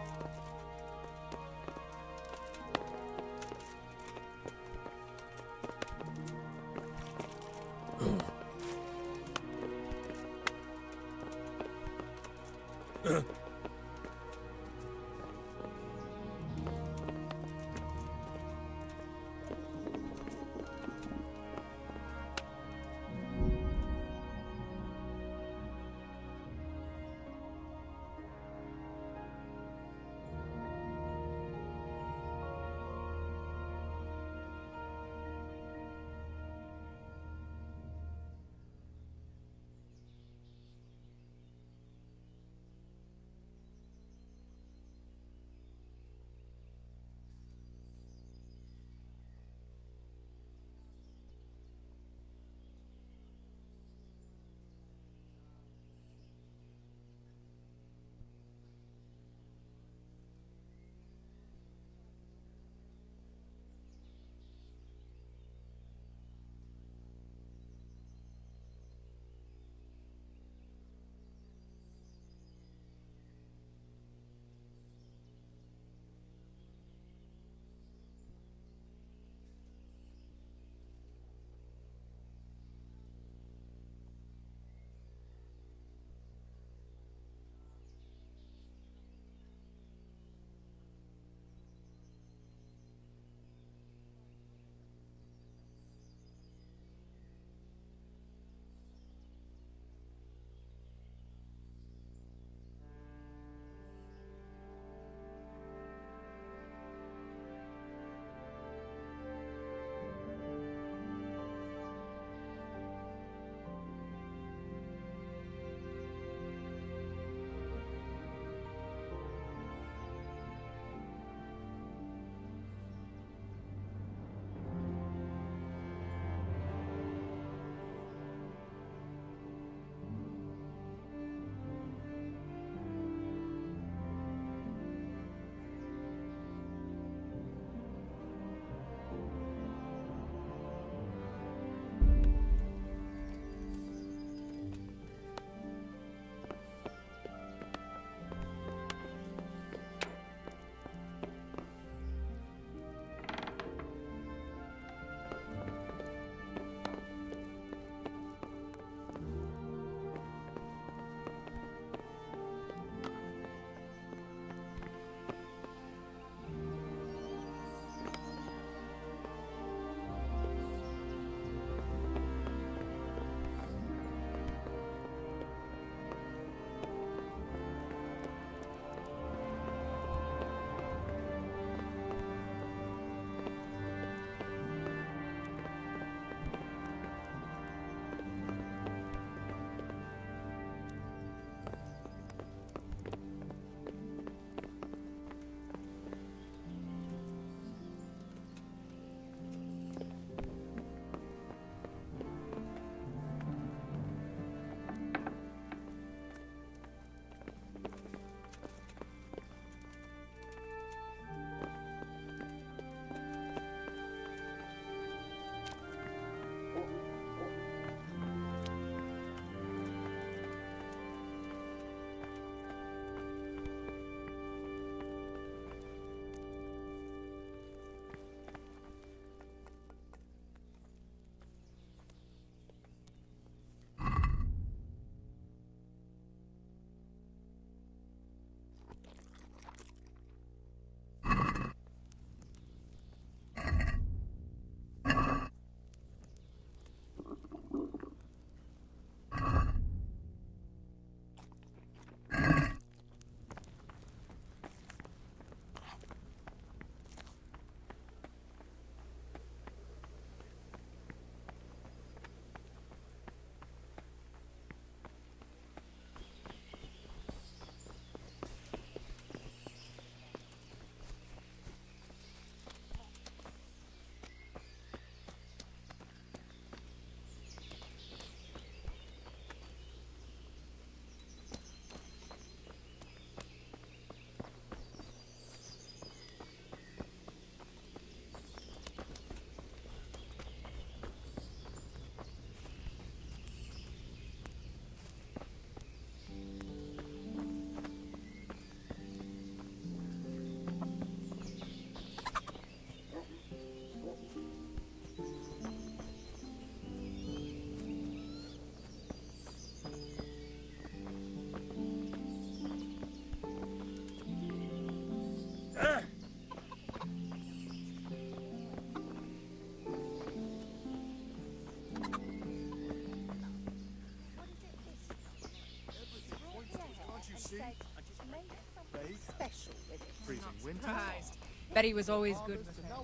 surprised. Bet he was always good with her.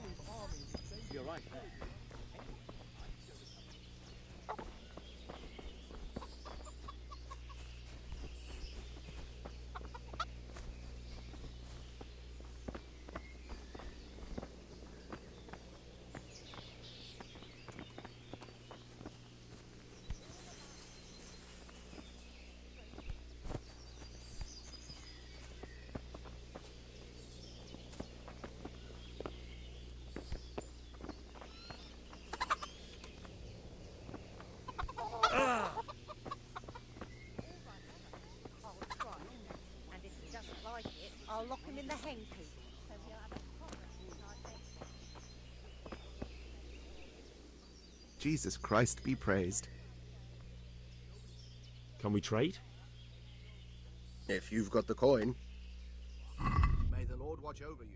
You're right there. And if he doesn't like it, I'll lock him in the hen coop. So he'll have a proper night. Jesus Christ be praised. Can we trade? If you've got the coin. May the Lord watch over you.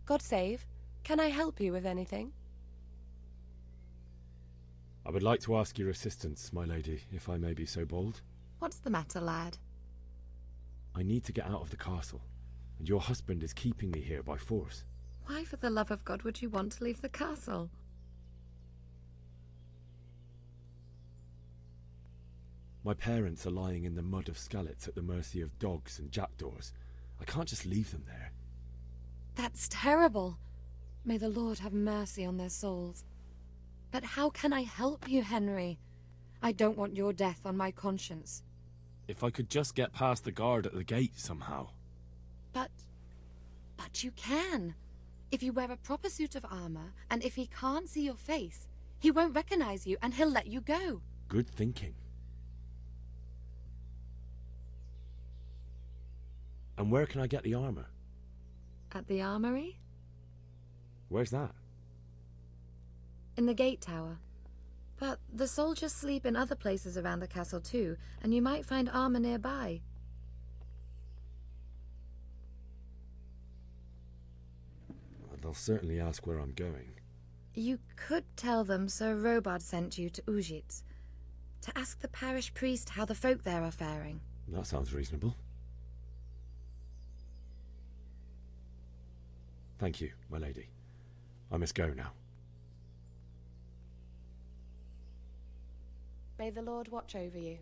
God save. Can I help you with anything? I would like to ask your assistance, my lady, if I may be so bold. What's the matter, lad? I need to get out of the castle, and your husband is keeping me here by force. Why, for the love of God, would you want to leave the castle? My parents are lying in the mud of Skalitz at the mercy of dogs and jackdaws. I can't just leave them there. That's terrible. May the Lord have mercy on their souls. But how can I help you, Henry? I don't want your death on my conscience. If I could just get past the guard at the gate somehow. But you can. If you wear a proper suit of armor, and if he can't see your face, he won't recognize you and he'll let you go. Good thinking. And where can I get the armor? At the armory? Where's that? In the gate tower. But the soldiers sleep in other places around the castle too, and you might find armor nearby. They'll certainly ask where I'm going. You could tell them Sir Robard sent you to Ujitz, to ask the parish priest how the folk there are faring. That sounds reasonable. Thank you, my lady. I must go now. May the Lord watch over you.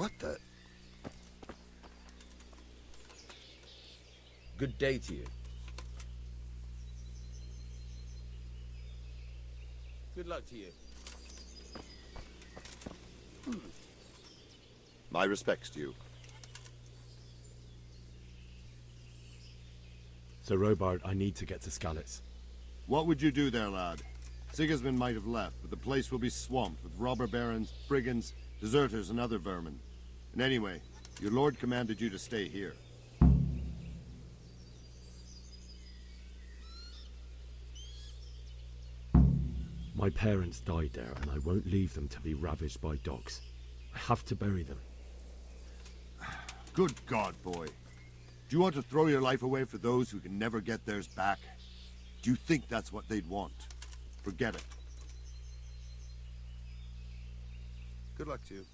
What the? Good day to you. Good luck to you. My respects to you. Sir Robard, I need to get to Skalitz. What would you do there, lad? Sigismund might have left, but the place will be swamped with robber barons, brigands, deserters, and other vermin. And anyway, your lord commanded you to stay here. My parents died there, and I won't leave them to be ravaged by dogs. I have to bury them. Good God, boy. Do you want to throw your life away for those who can never get theirs back? Do you think that's what they'd want? Forget it. Good luck to you.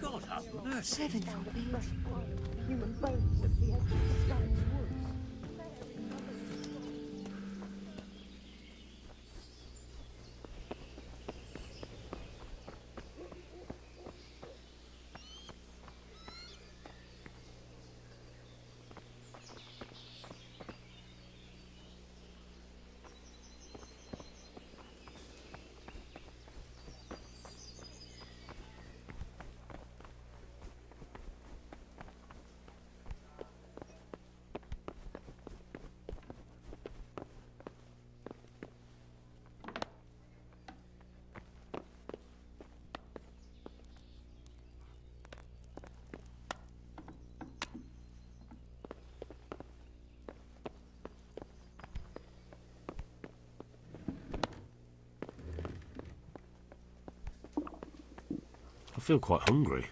God have mercy. Seven Human bones at the edge of the Scout's woods. I feel quite hungry.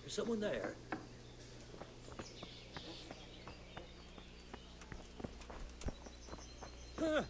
Is someone there? Huh.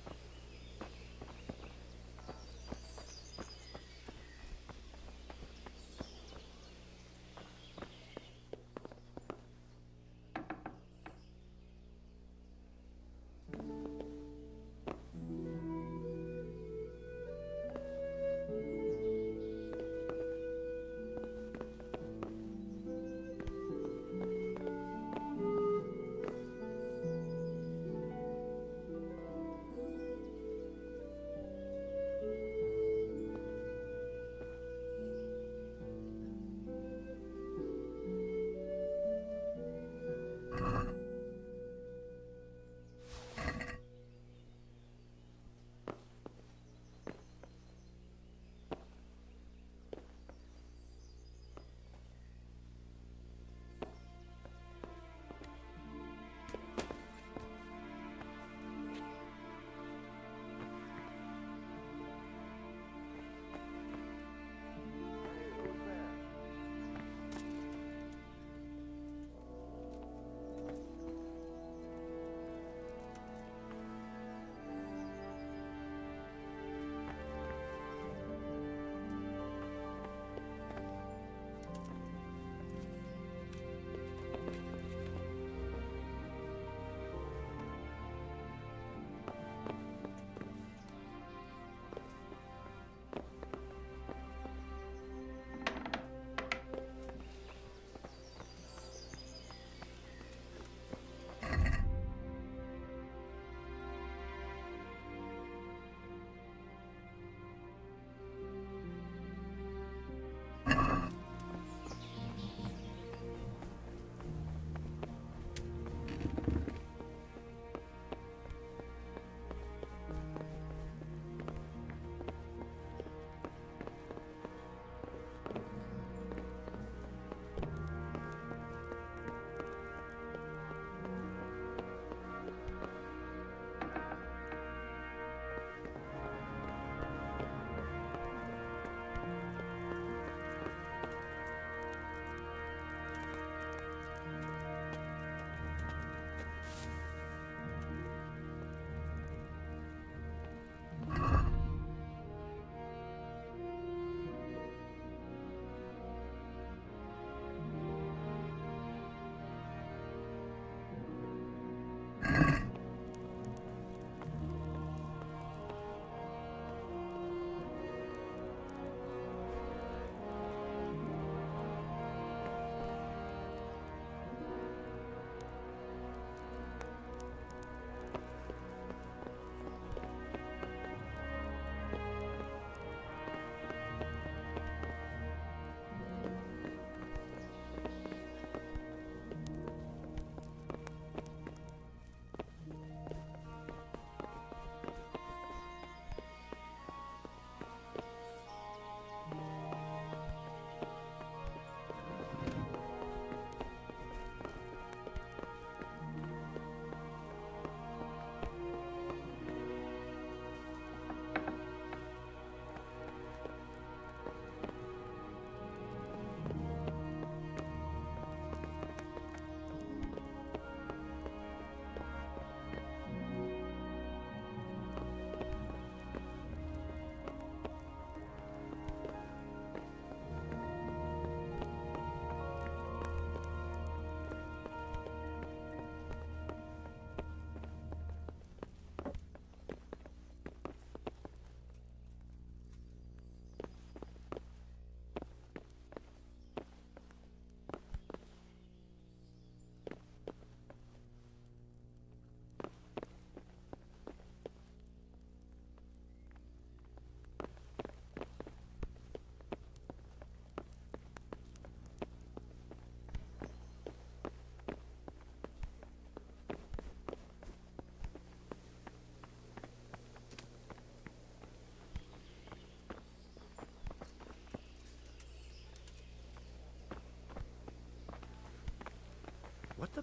What the?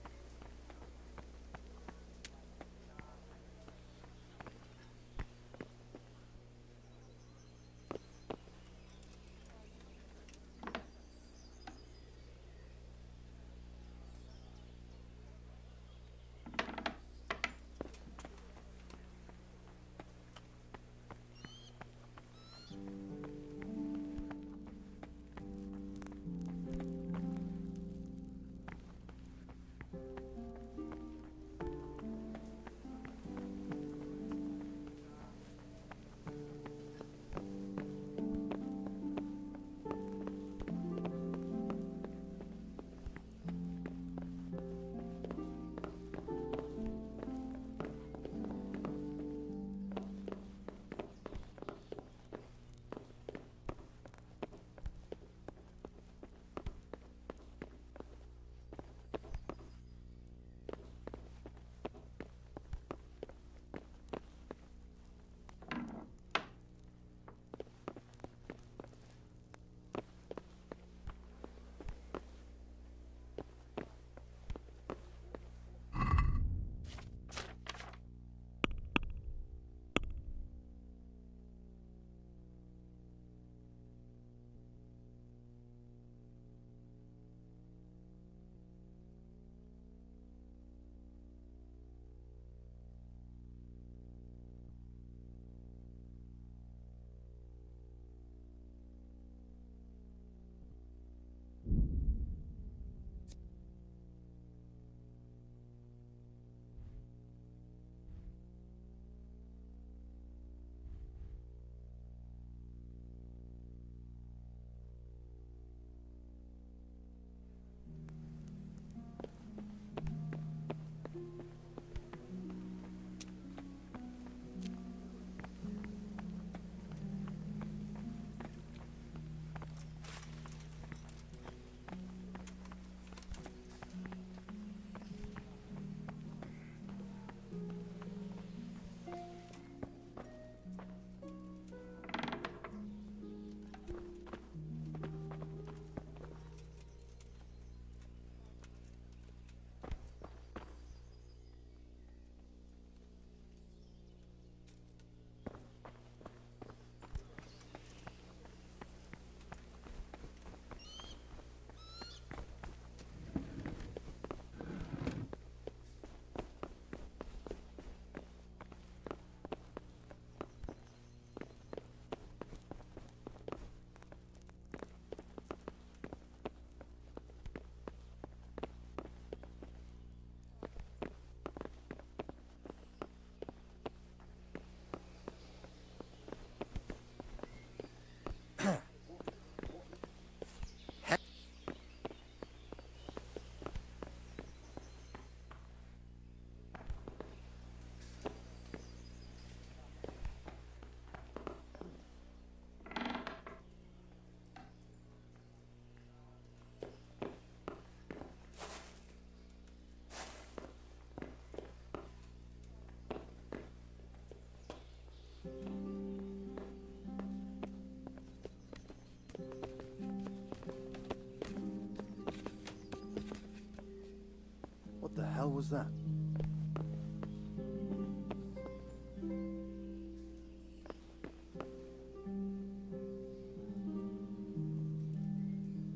What the hell was that?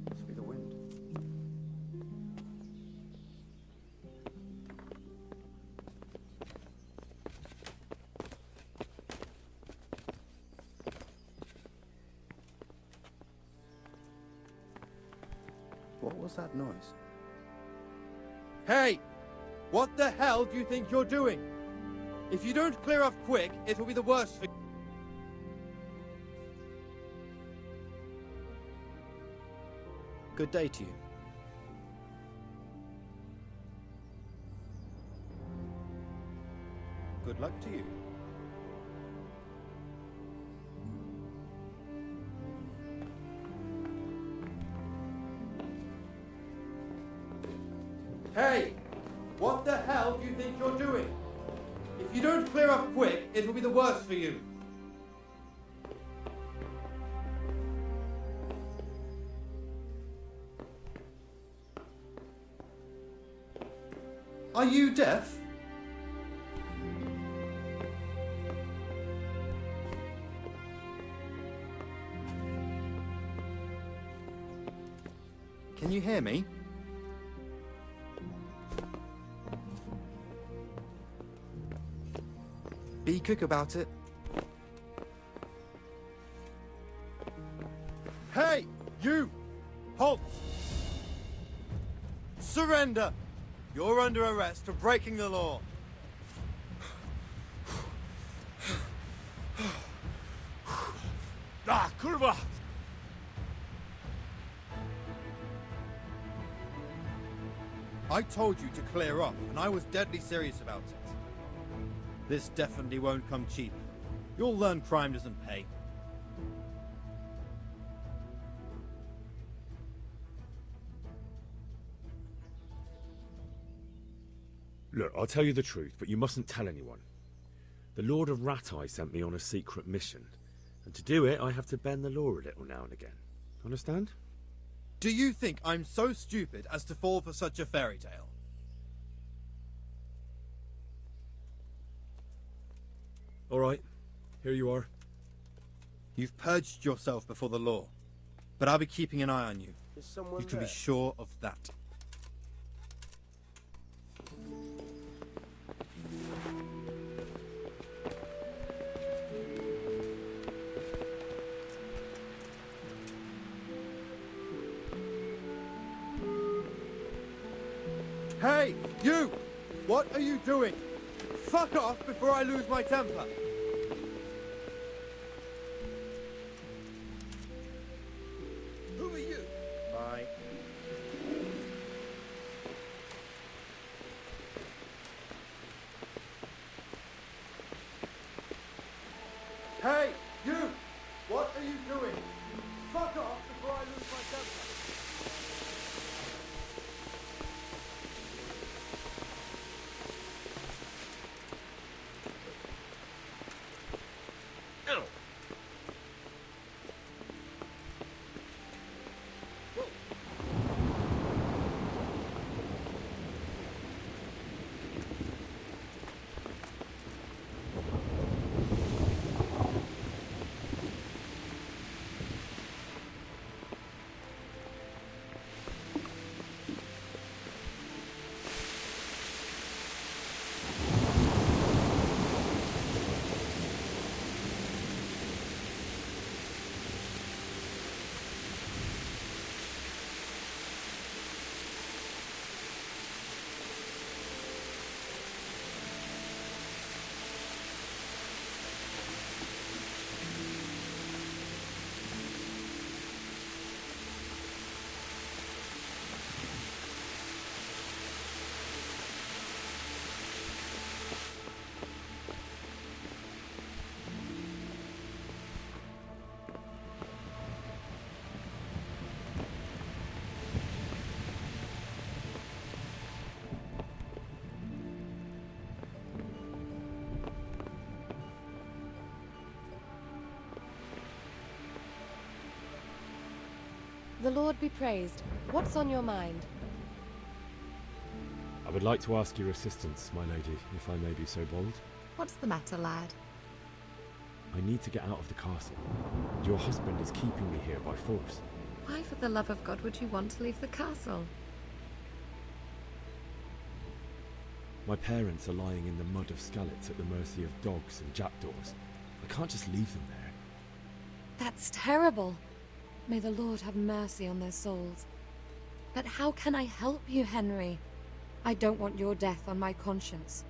Must be the wind. What was that noise? Hey! What the hell do you think you're doing? If you don't clear off quick, it will be the worse for you. Good day to you. Good luck to you. Hey! What the hell do you think you're doing? If you don't clear off quick, it will be the worse for you. Are you deaf? Can you hear me? Be quick about it. Hey, you! Halt! Surrender! You're under arrest for breaking the law. Ah, kurwa! I told you to clear up, and I was deadly serious about it. This definitely won't come cheap. You'll learn crime doesn't pay. Look, I'll tell you the truth, but you mustn't tell anyone. The Lord of Ratai sent me on a secret mission, and to do it, I have to bend the law a little now and again. Understand? Do you think I'm so stupid as to fall for such a fairy tale? All right, here you are. You've purged yourself before the law, but I'll be keeping an eye on you. Is someone You can there? be sure of that. Hey, you! What are you doing? Fuck off before I lose my temper! Who are you? Bye. Hey, you! What are you doing? Fuck off before I lose my temper! Ow! The Lord be praised. What's on your mind? I would like to ask your assistance, my lady, if I may be so bold. What's the matter, lad? I need to get out of the castle. Your husband is keeping me here by force. Why, for the love of God, would you want to leave the castle? My parents are lying in the mud of Skalitz at the mercy of dogs and jackdaws. I can't just leave them there. That's terrible. May the Lord have mercy on their souls. But how can I help you, Henry? I don't want your death on my conscience.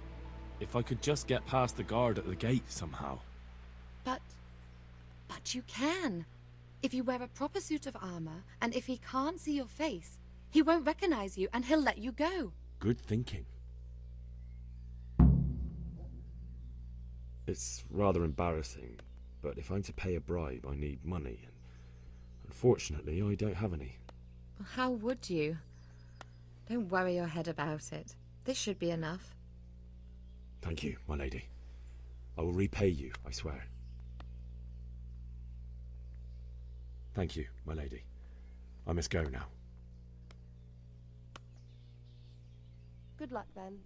If I could just get past the guard at the gate somehow. But you can. If you wear a proper suit of armor, and if he can't see your face, he won't recognize you and he'll let you go. Good thinking. It's rather embarrassing, but if I'm to pay a bribe, I need money, and unfortunately, I don't have any. How would you? Don't worry your head about it. This should be enough. Thank you, my lady. I will repay you, I swear. Thank you, my lady. I must go now. Good luck, then.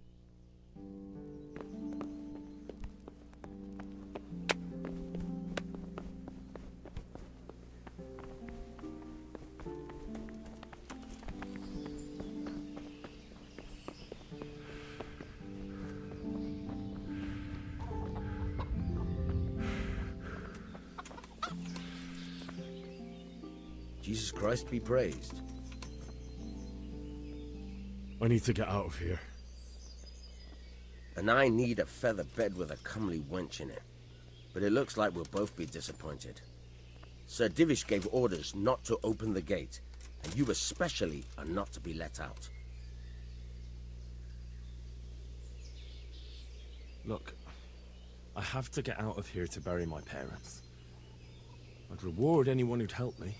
Jesus Christ be praised. I need to get out of here. And I need a feather bed with a comely wench in it. But it looks like we'll both be disappointed. Sir Divish gave orders not to open the gate, and you especially are not to be let out. Look, I have to get out of here to bury my parents. I'd reward anyone who'd help me.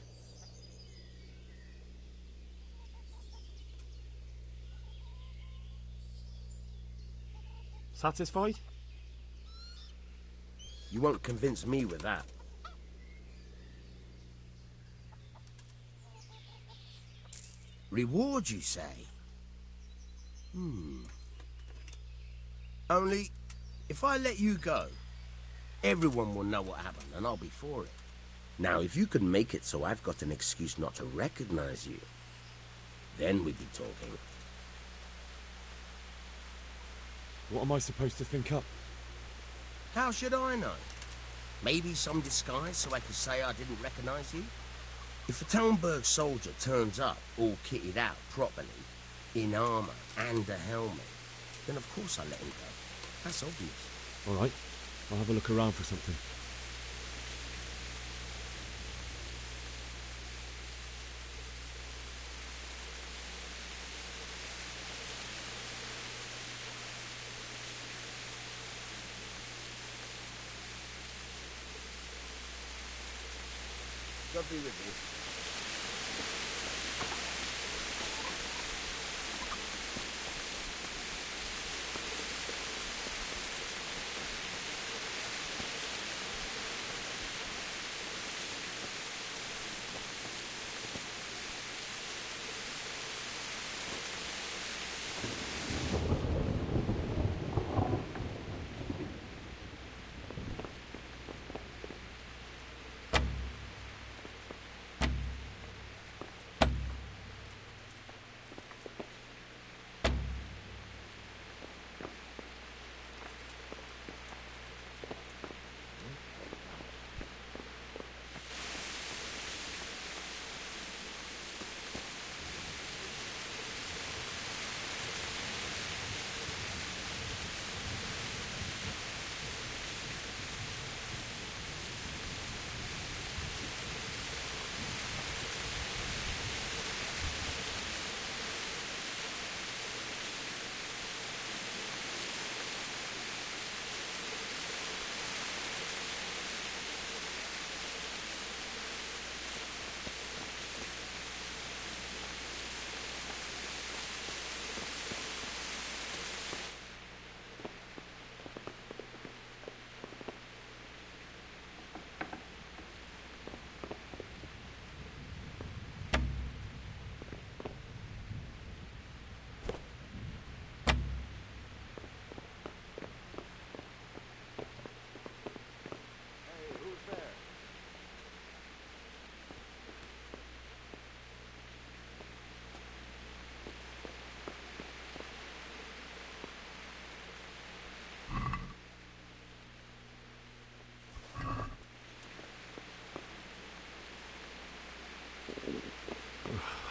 Satisfied? You won't convince me with that. Reward, you say? Only, if I let you go, everyone will know what happened, and I'll be for it. Now, if you can make it so I've got an excuse not to recognize you, then we'd be talking. What am I supposed to think up? How should I know? Maybe some disguise so I could say I didn't recognize you? If a Talmberg soldier turns up all kitted out properly, in armor and a helmet, then of course I let him go. That's obvious. All right, I'll have a look around for something. God be with you.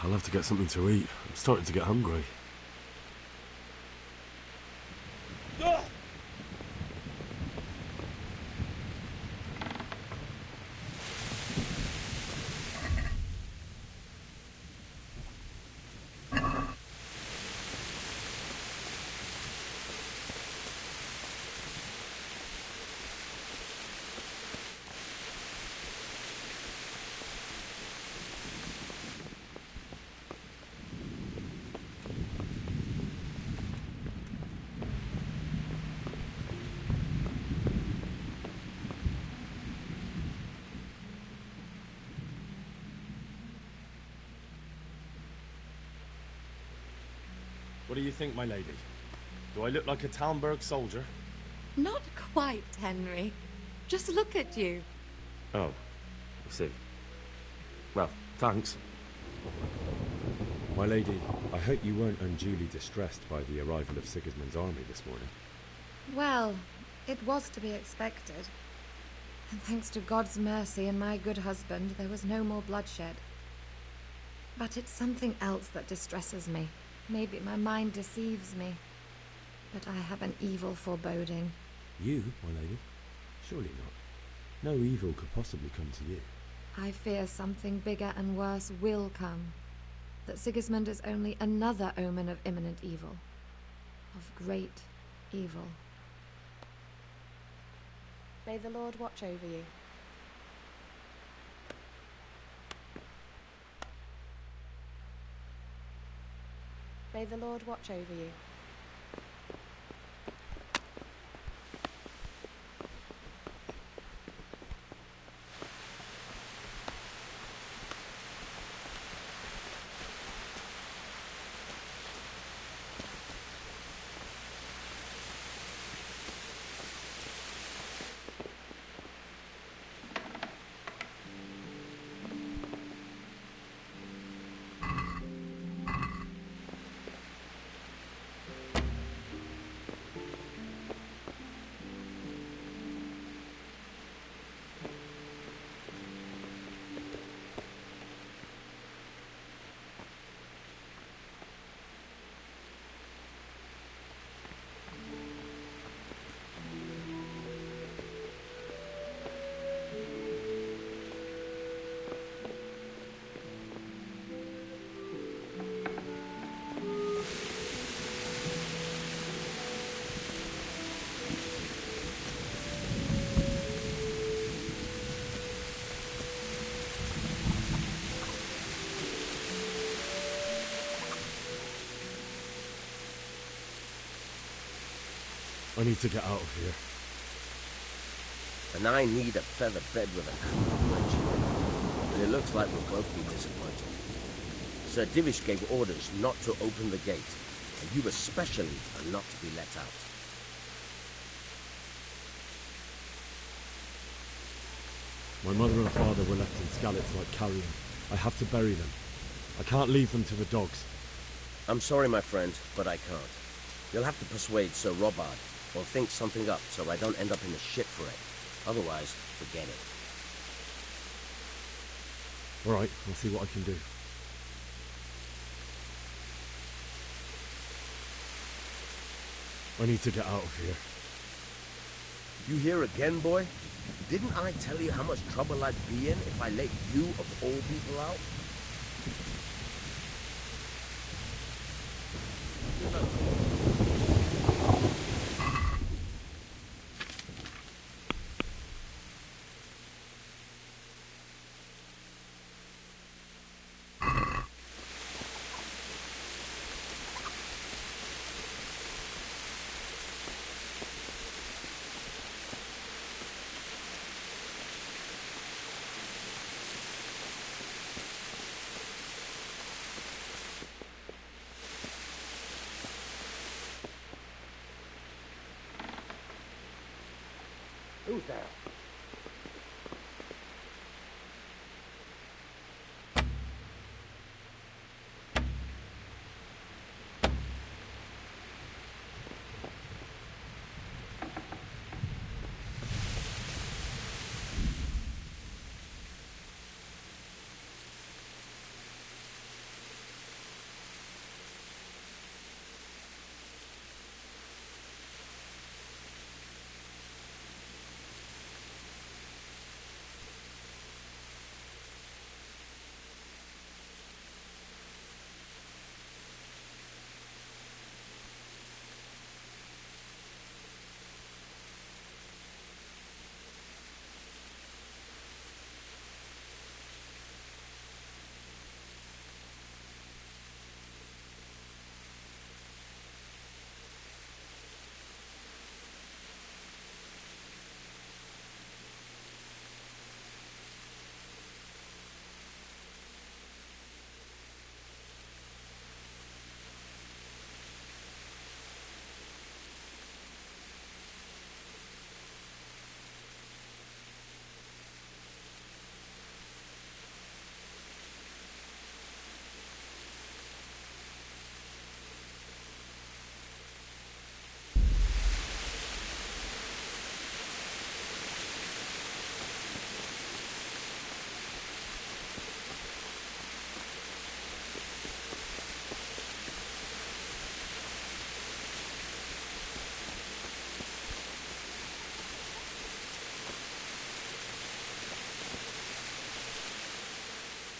I'll have to get something to eat. I'm starting to get hungry. What do you think, my lady? Do I look like a Talmberg soldier? Not quite, Henry. Just look at you. Oh, I see. Well, thanks. My lady, I hope you weren't unduly distressed by the arrival of Sigismund's army this morning. Well, it was to be expected. And thanks to God's mercy and my good husband, there was no more bloodshed. But it's something else that distresses me. Maybe my mind deceives me. But I have an evil foreboding. You, my lady? Surely not. No evil could possibly come to you. I fear something bigger and worse will come. That Sigismund is only another omen of imminent evil. Of great evil. May the Lord watch over you. May the Lord watch over you. I need to get out of here. And I need a feather bed with a cool wedge. And it looks like we'll both be disappointed. Sir Divish gave orders not to open the gate, and you especially are not to be let out. My mother and father were left in Skalitz like carrion. I have to bury them. I can't leave them to the dogs. I'm sorry, my friend, but I can't. You'll have to persuade Sir Robard, or think something up so I don't end up in the shit for it. Otherwise, forget it. All right, I'll see what I can do. I need to get out of here. You here again, boy? Didn't I tell you how much trouble I'd be in if I let you, of all people, out? Who's there?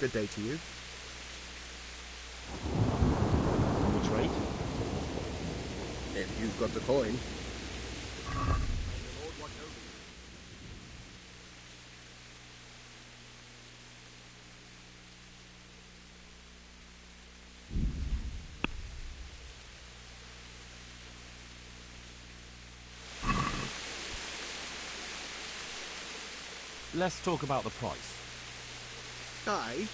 Good day to you. Can we trade? If you've got the coin. Let's talk about the price. Aye.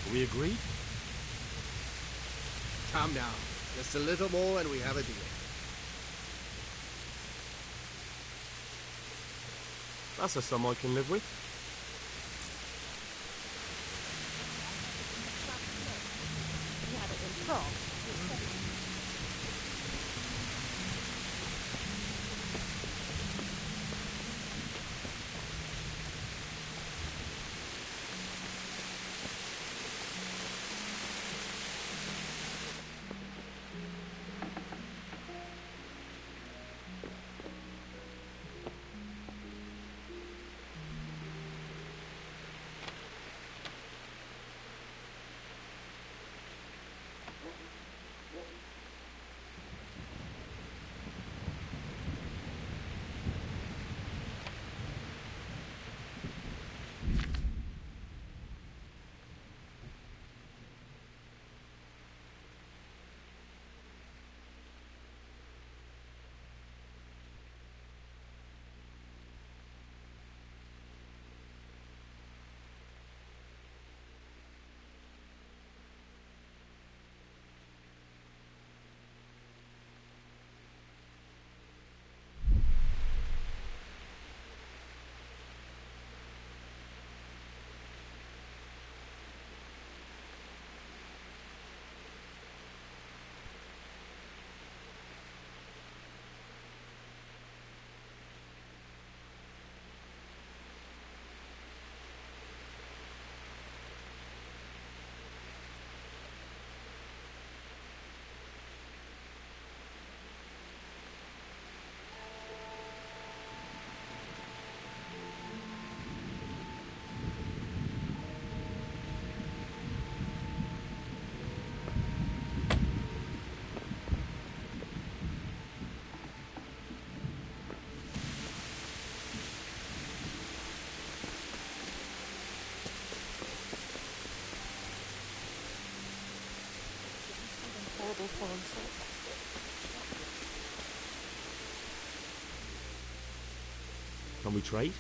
Are we agreed? Calm down. Just a little more and we have a deal. That's a sum I can live with. We had it in France. Horrible foreign salt. Can we trade?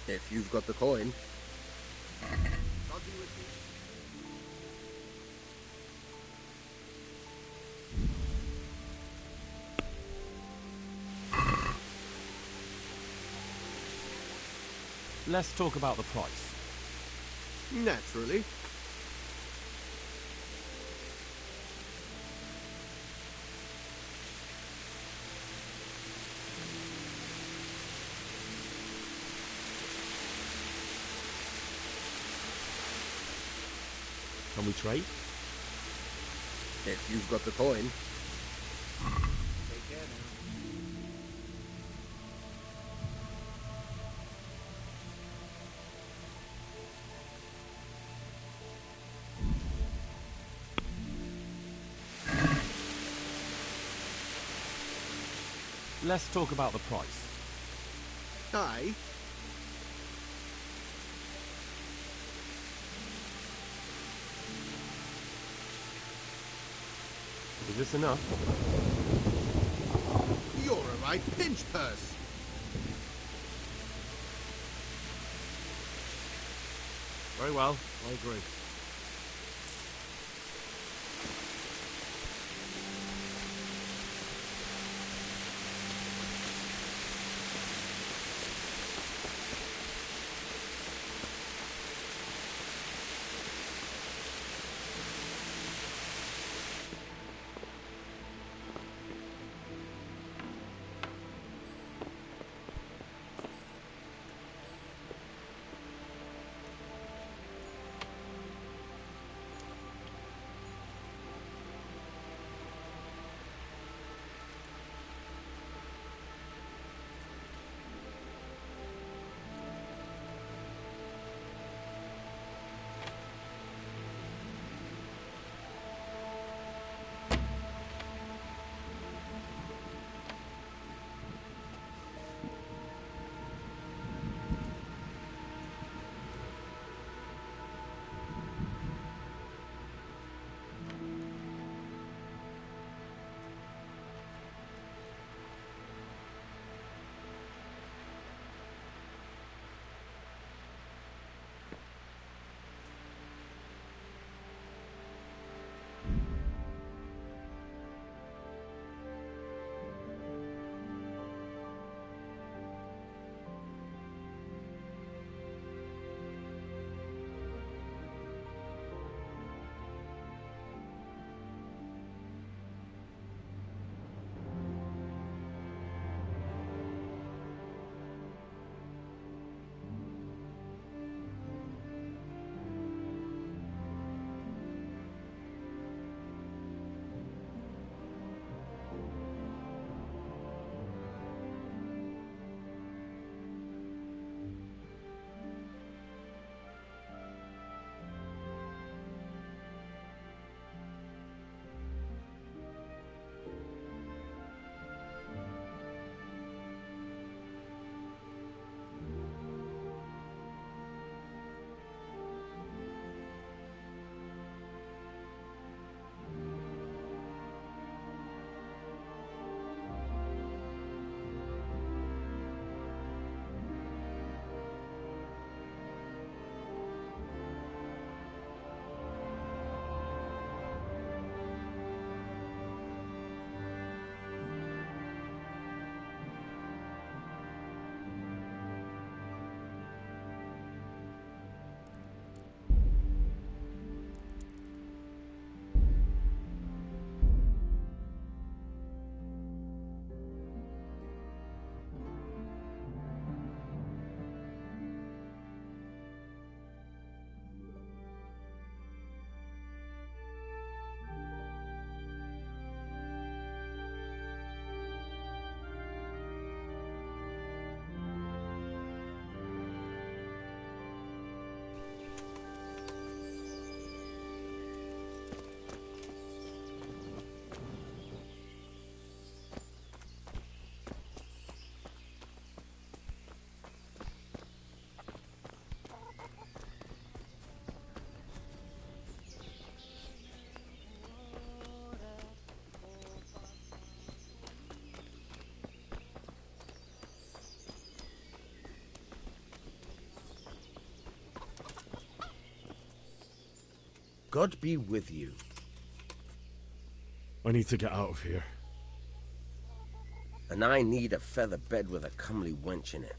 If you've got the coin. Let's talk about the price. Naturally. Can we trade? If you've got the coin. Take care now. Let's talk about the price. Aye. Is this enough? You're a right pinch purse. Very well, I agree. God be with you. I need to get out of here. And I need a feather bed with a comely wench in it.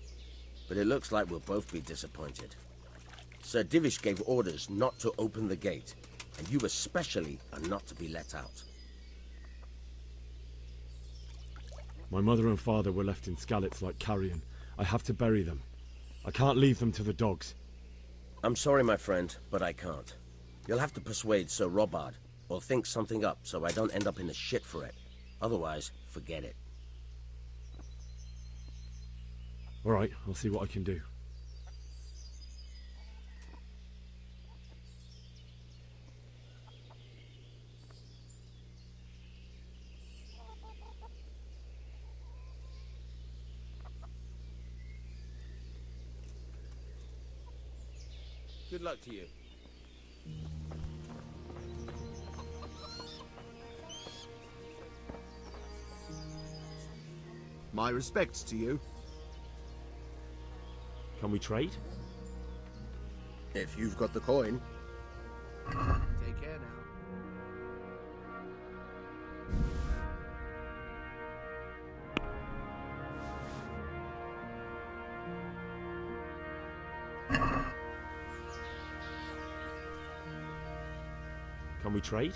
But it looks like we'll both be disappointed. Sir Divish gave orders not to open the gate, and you especially are not to be let out. My mother and father were left in Skalitz like carrion. I have to bury them. I can't leave them to the dogs. I'm sorry, my friend, but I can't. You'll have to persuade Sir Robard, or think something up so I don't end up in the shit for it. Otherwise, forget it. All right, I'll see what I can do. Good luck to you. My respects to you. Can we trade? If you've got the coin. Take care now. Can we trade?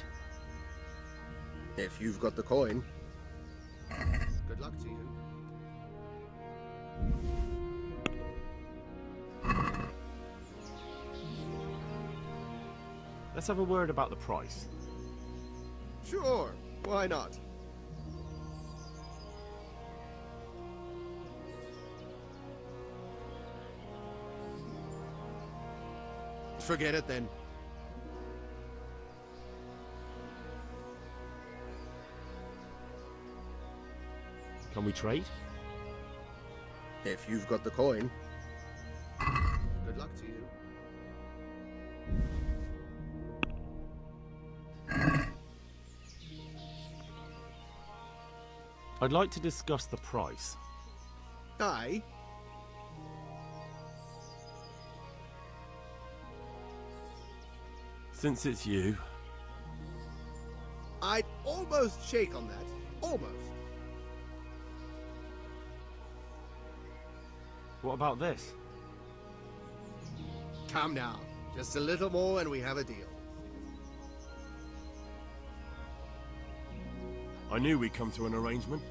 If you've got the coin. Good luck to you. Let's have a word about the price. Sure, why not? Forget it then. Can we trade? If you've got the coin. Good luck to you. I'd like to discuss the price. Aye. Since it's you. I'd almost shake on that. Almost. What about this? Come now. Just a little more and we have a deal. I knew we'd come to an arrangement.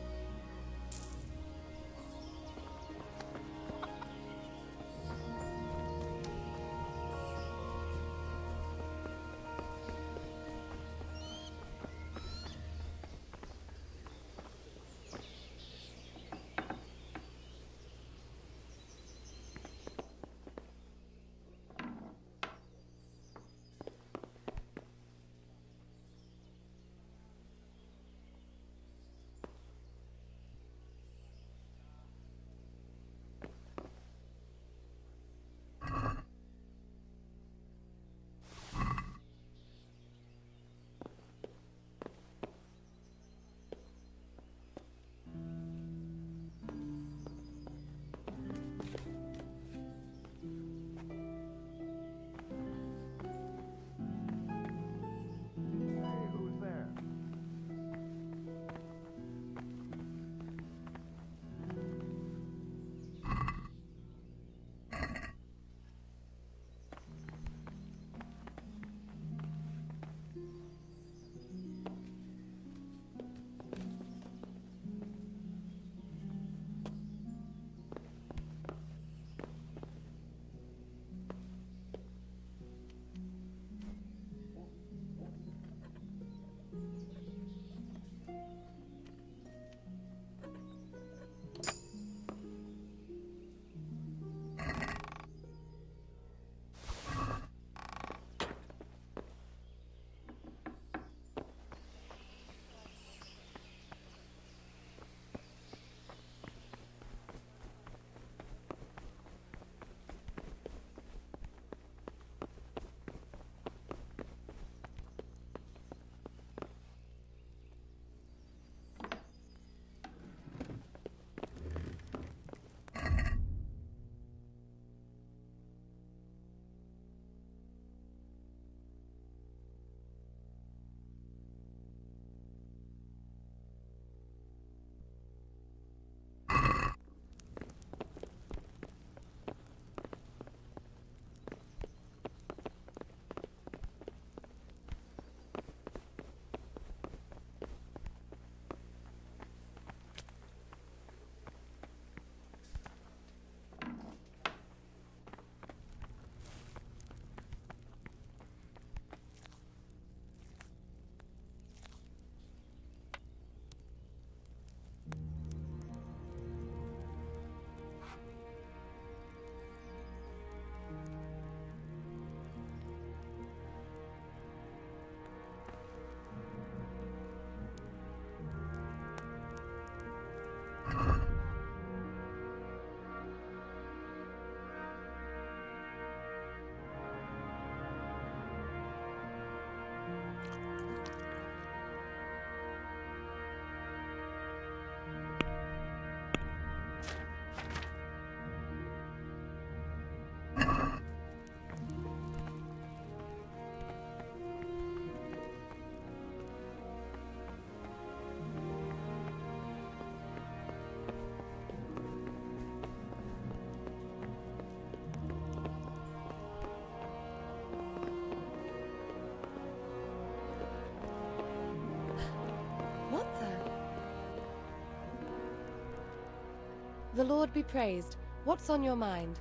The Lord be praised. What's on your mind?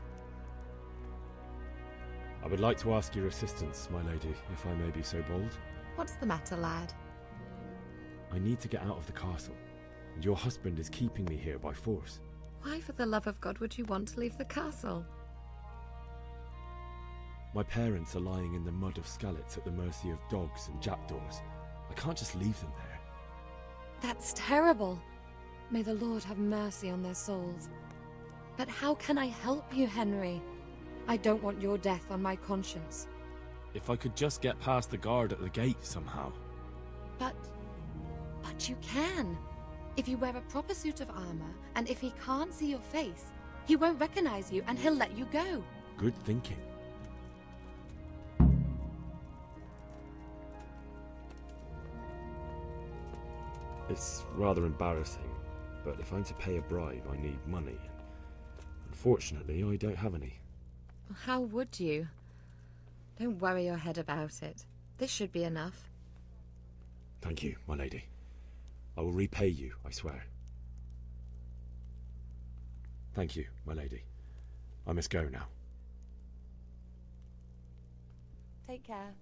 I would like to ask your assistance, my lady, if I may be so bold. What's the matter, lad? I need to get out of the castle, and your husband is keeping me here by force. Why, for the love of God, would you want to leave the castle? My parents are lying in the mud of Skalitz at the mercy of dogs and jackdaws. I can't just leave them there. That's terrible. May the Lord have mercy on their souls. But how can I help you, Henry? I don't want your death on my conscience. If I could just get past the guard at the gate somehow. But you can. If you wear a proper suit of armor, and if he can't see your face, he won't recognize you and he'll let you go. Good thinking. It's rather embarrassing, but if I'm to pay a bribe, I need money. Unfortunately, I don't have any. How would you? Don't worry your head about it. This should be enough. Thank you, my lady. I will repay you, I swear. Thank you, my lady. I must go now. Take care.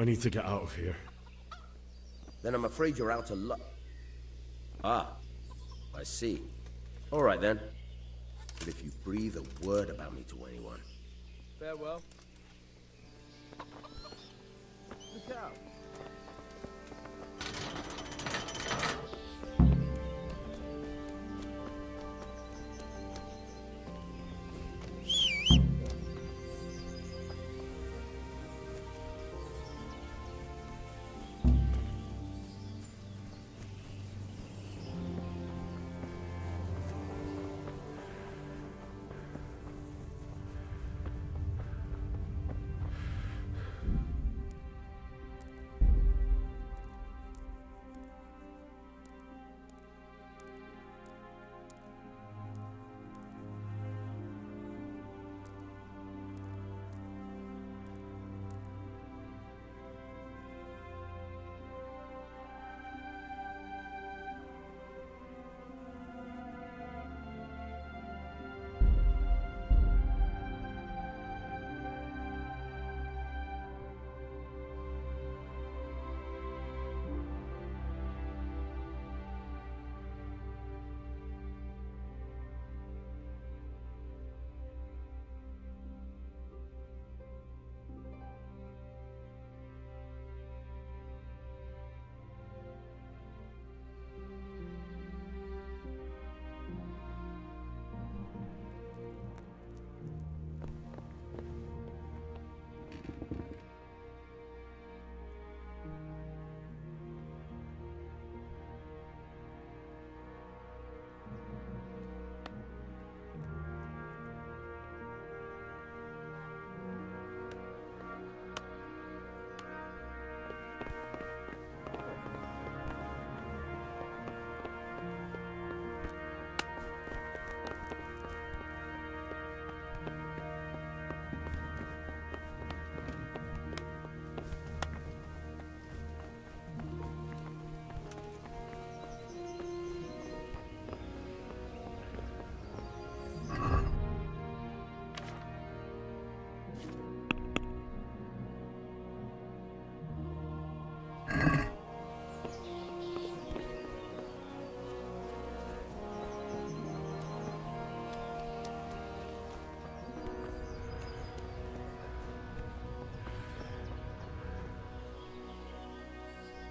I need to get out of here. Then I'm afraid you're out of luck. Ah, I see. All right then. But if you breathe a word about me to anyone... Farewell. Look out.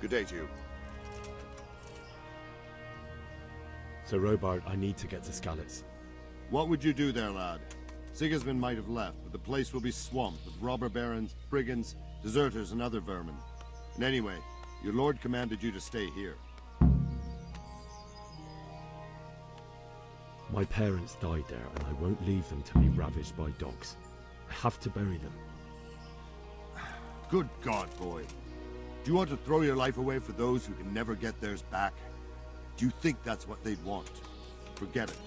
Good day to you. So, Robard, I need to get to Skalitz. What would you do there, lad? Sigismund might have left, but the place will be swamped with robber barons, brigands, deserters, and other vermin. And anyway, your lord commanded you to stay here. My parents died there, and I won't leave them to be ravaged by dogs. I have to bury them. Good God, boy. Do you want to throw your life away for those who can never get theirs back? Do you think that's what they'd want? Forget it.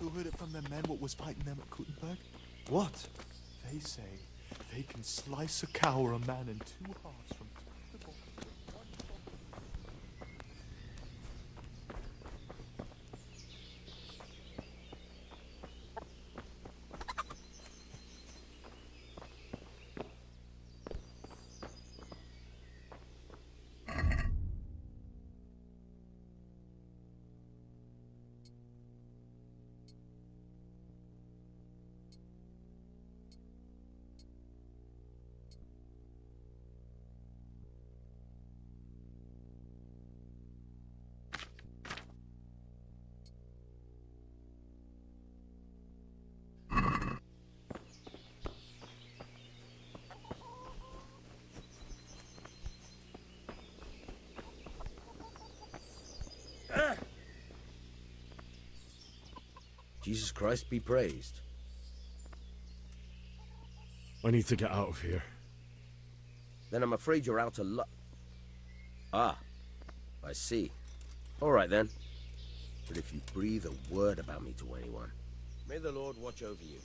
Who heard it from their men what was fighting them at Kuttenberg? What? They say they can slice a cow or a man in two halves from Jesus Christ be praised. I need to get out of here. Then I'm afraid you're out of luck. Ah, I see. All right then. But if you breathe a word about me to anyone, may the Lord watch over you.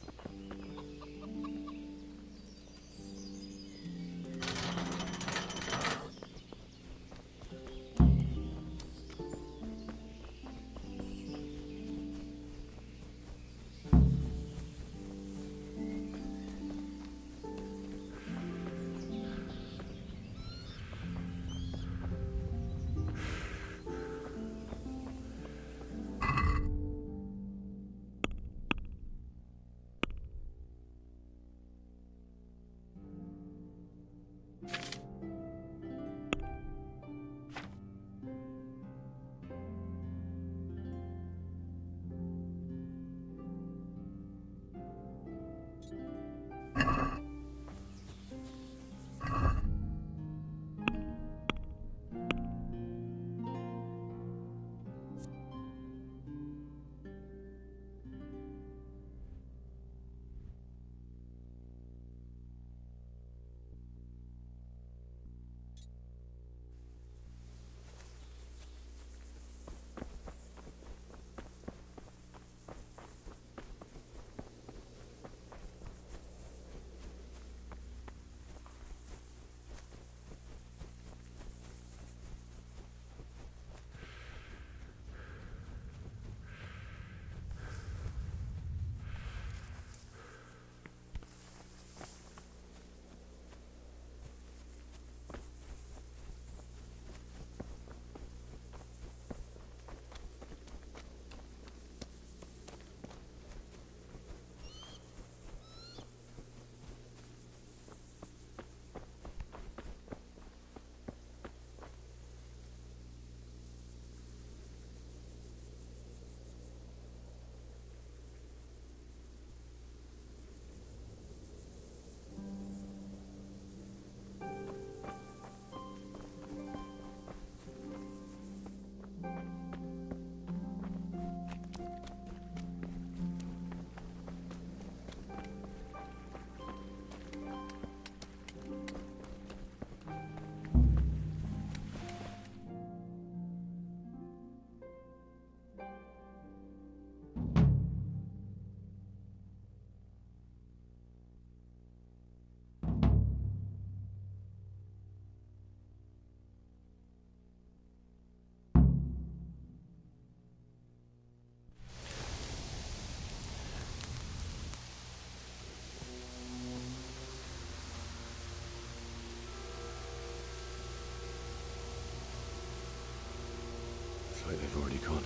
Like they've already gone.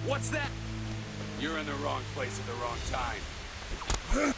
What's that? You're in the wrong place at the wrong time.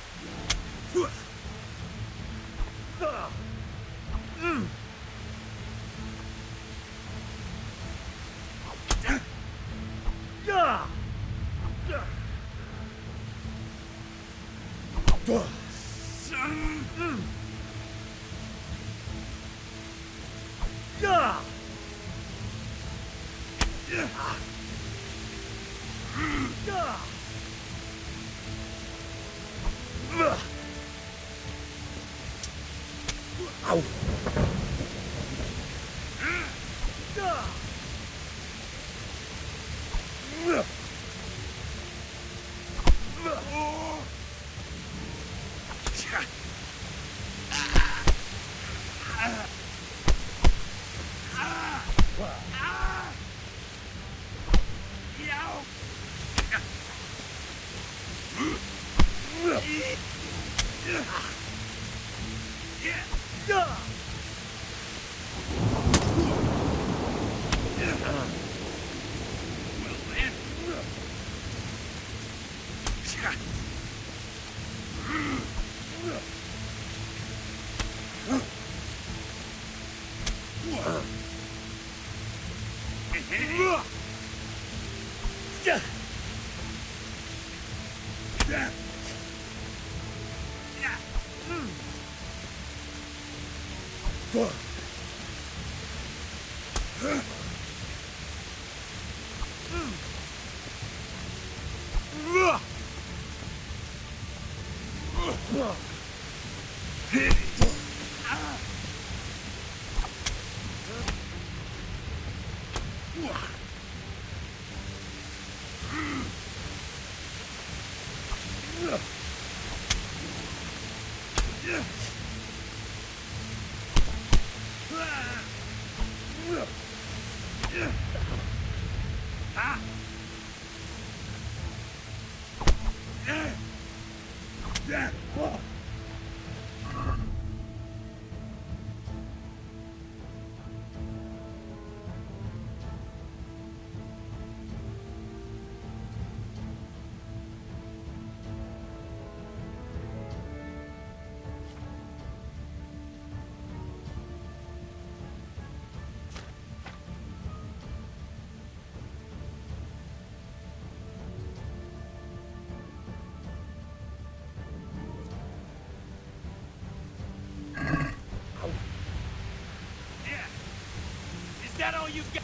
Is that all you've got?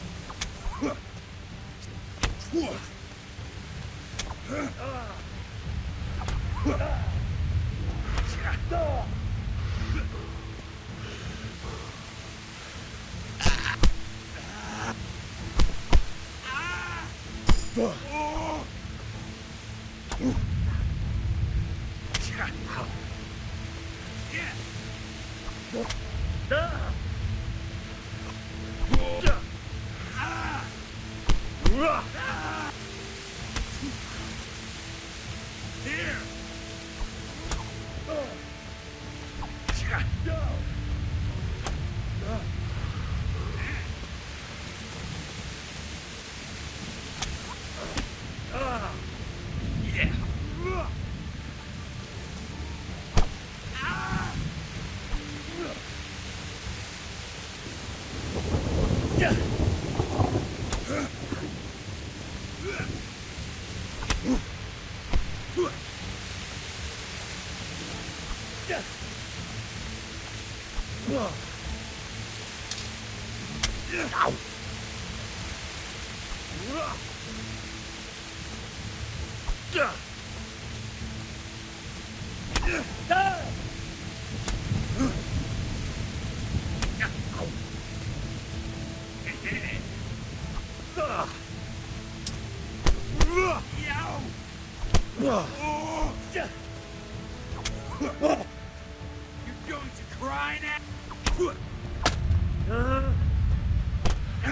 You're going to cry now?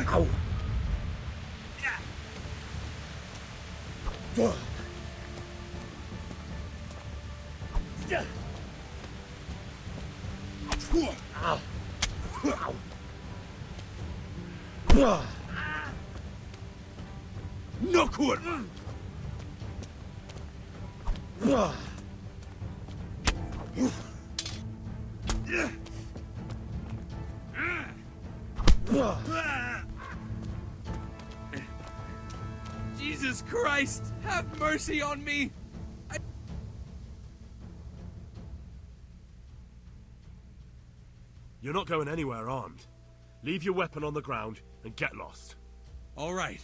Ow. No good! Jesus Christ! Have mercy on me! You're not going anywhere armed. Leave your weapon on the ground and get lost. All right.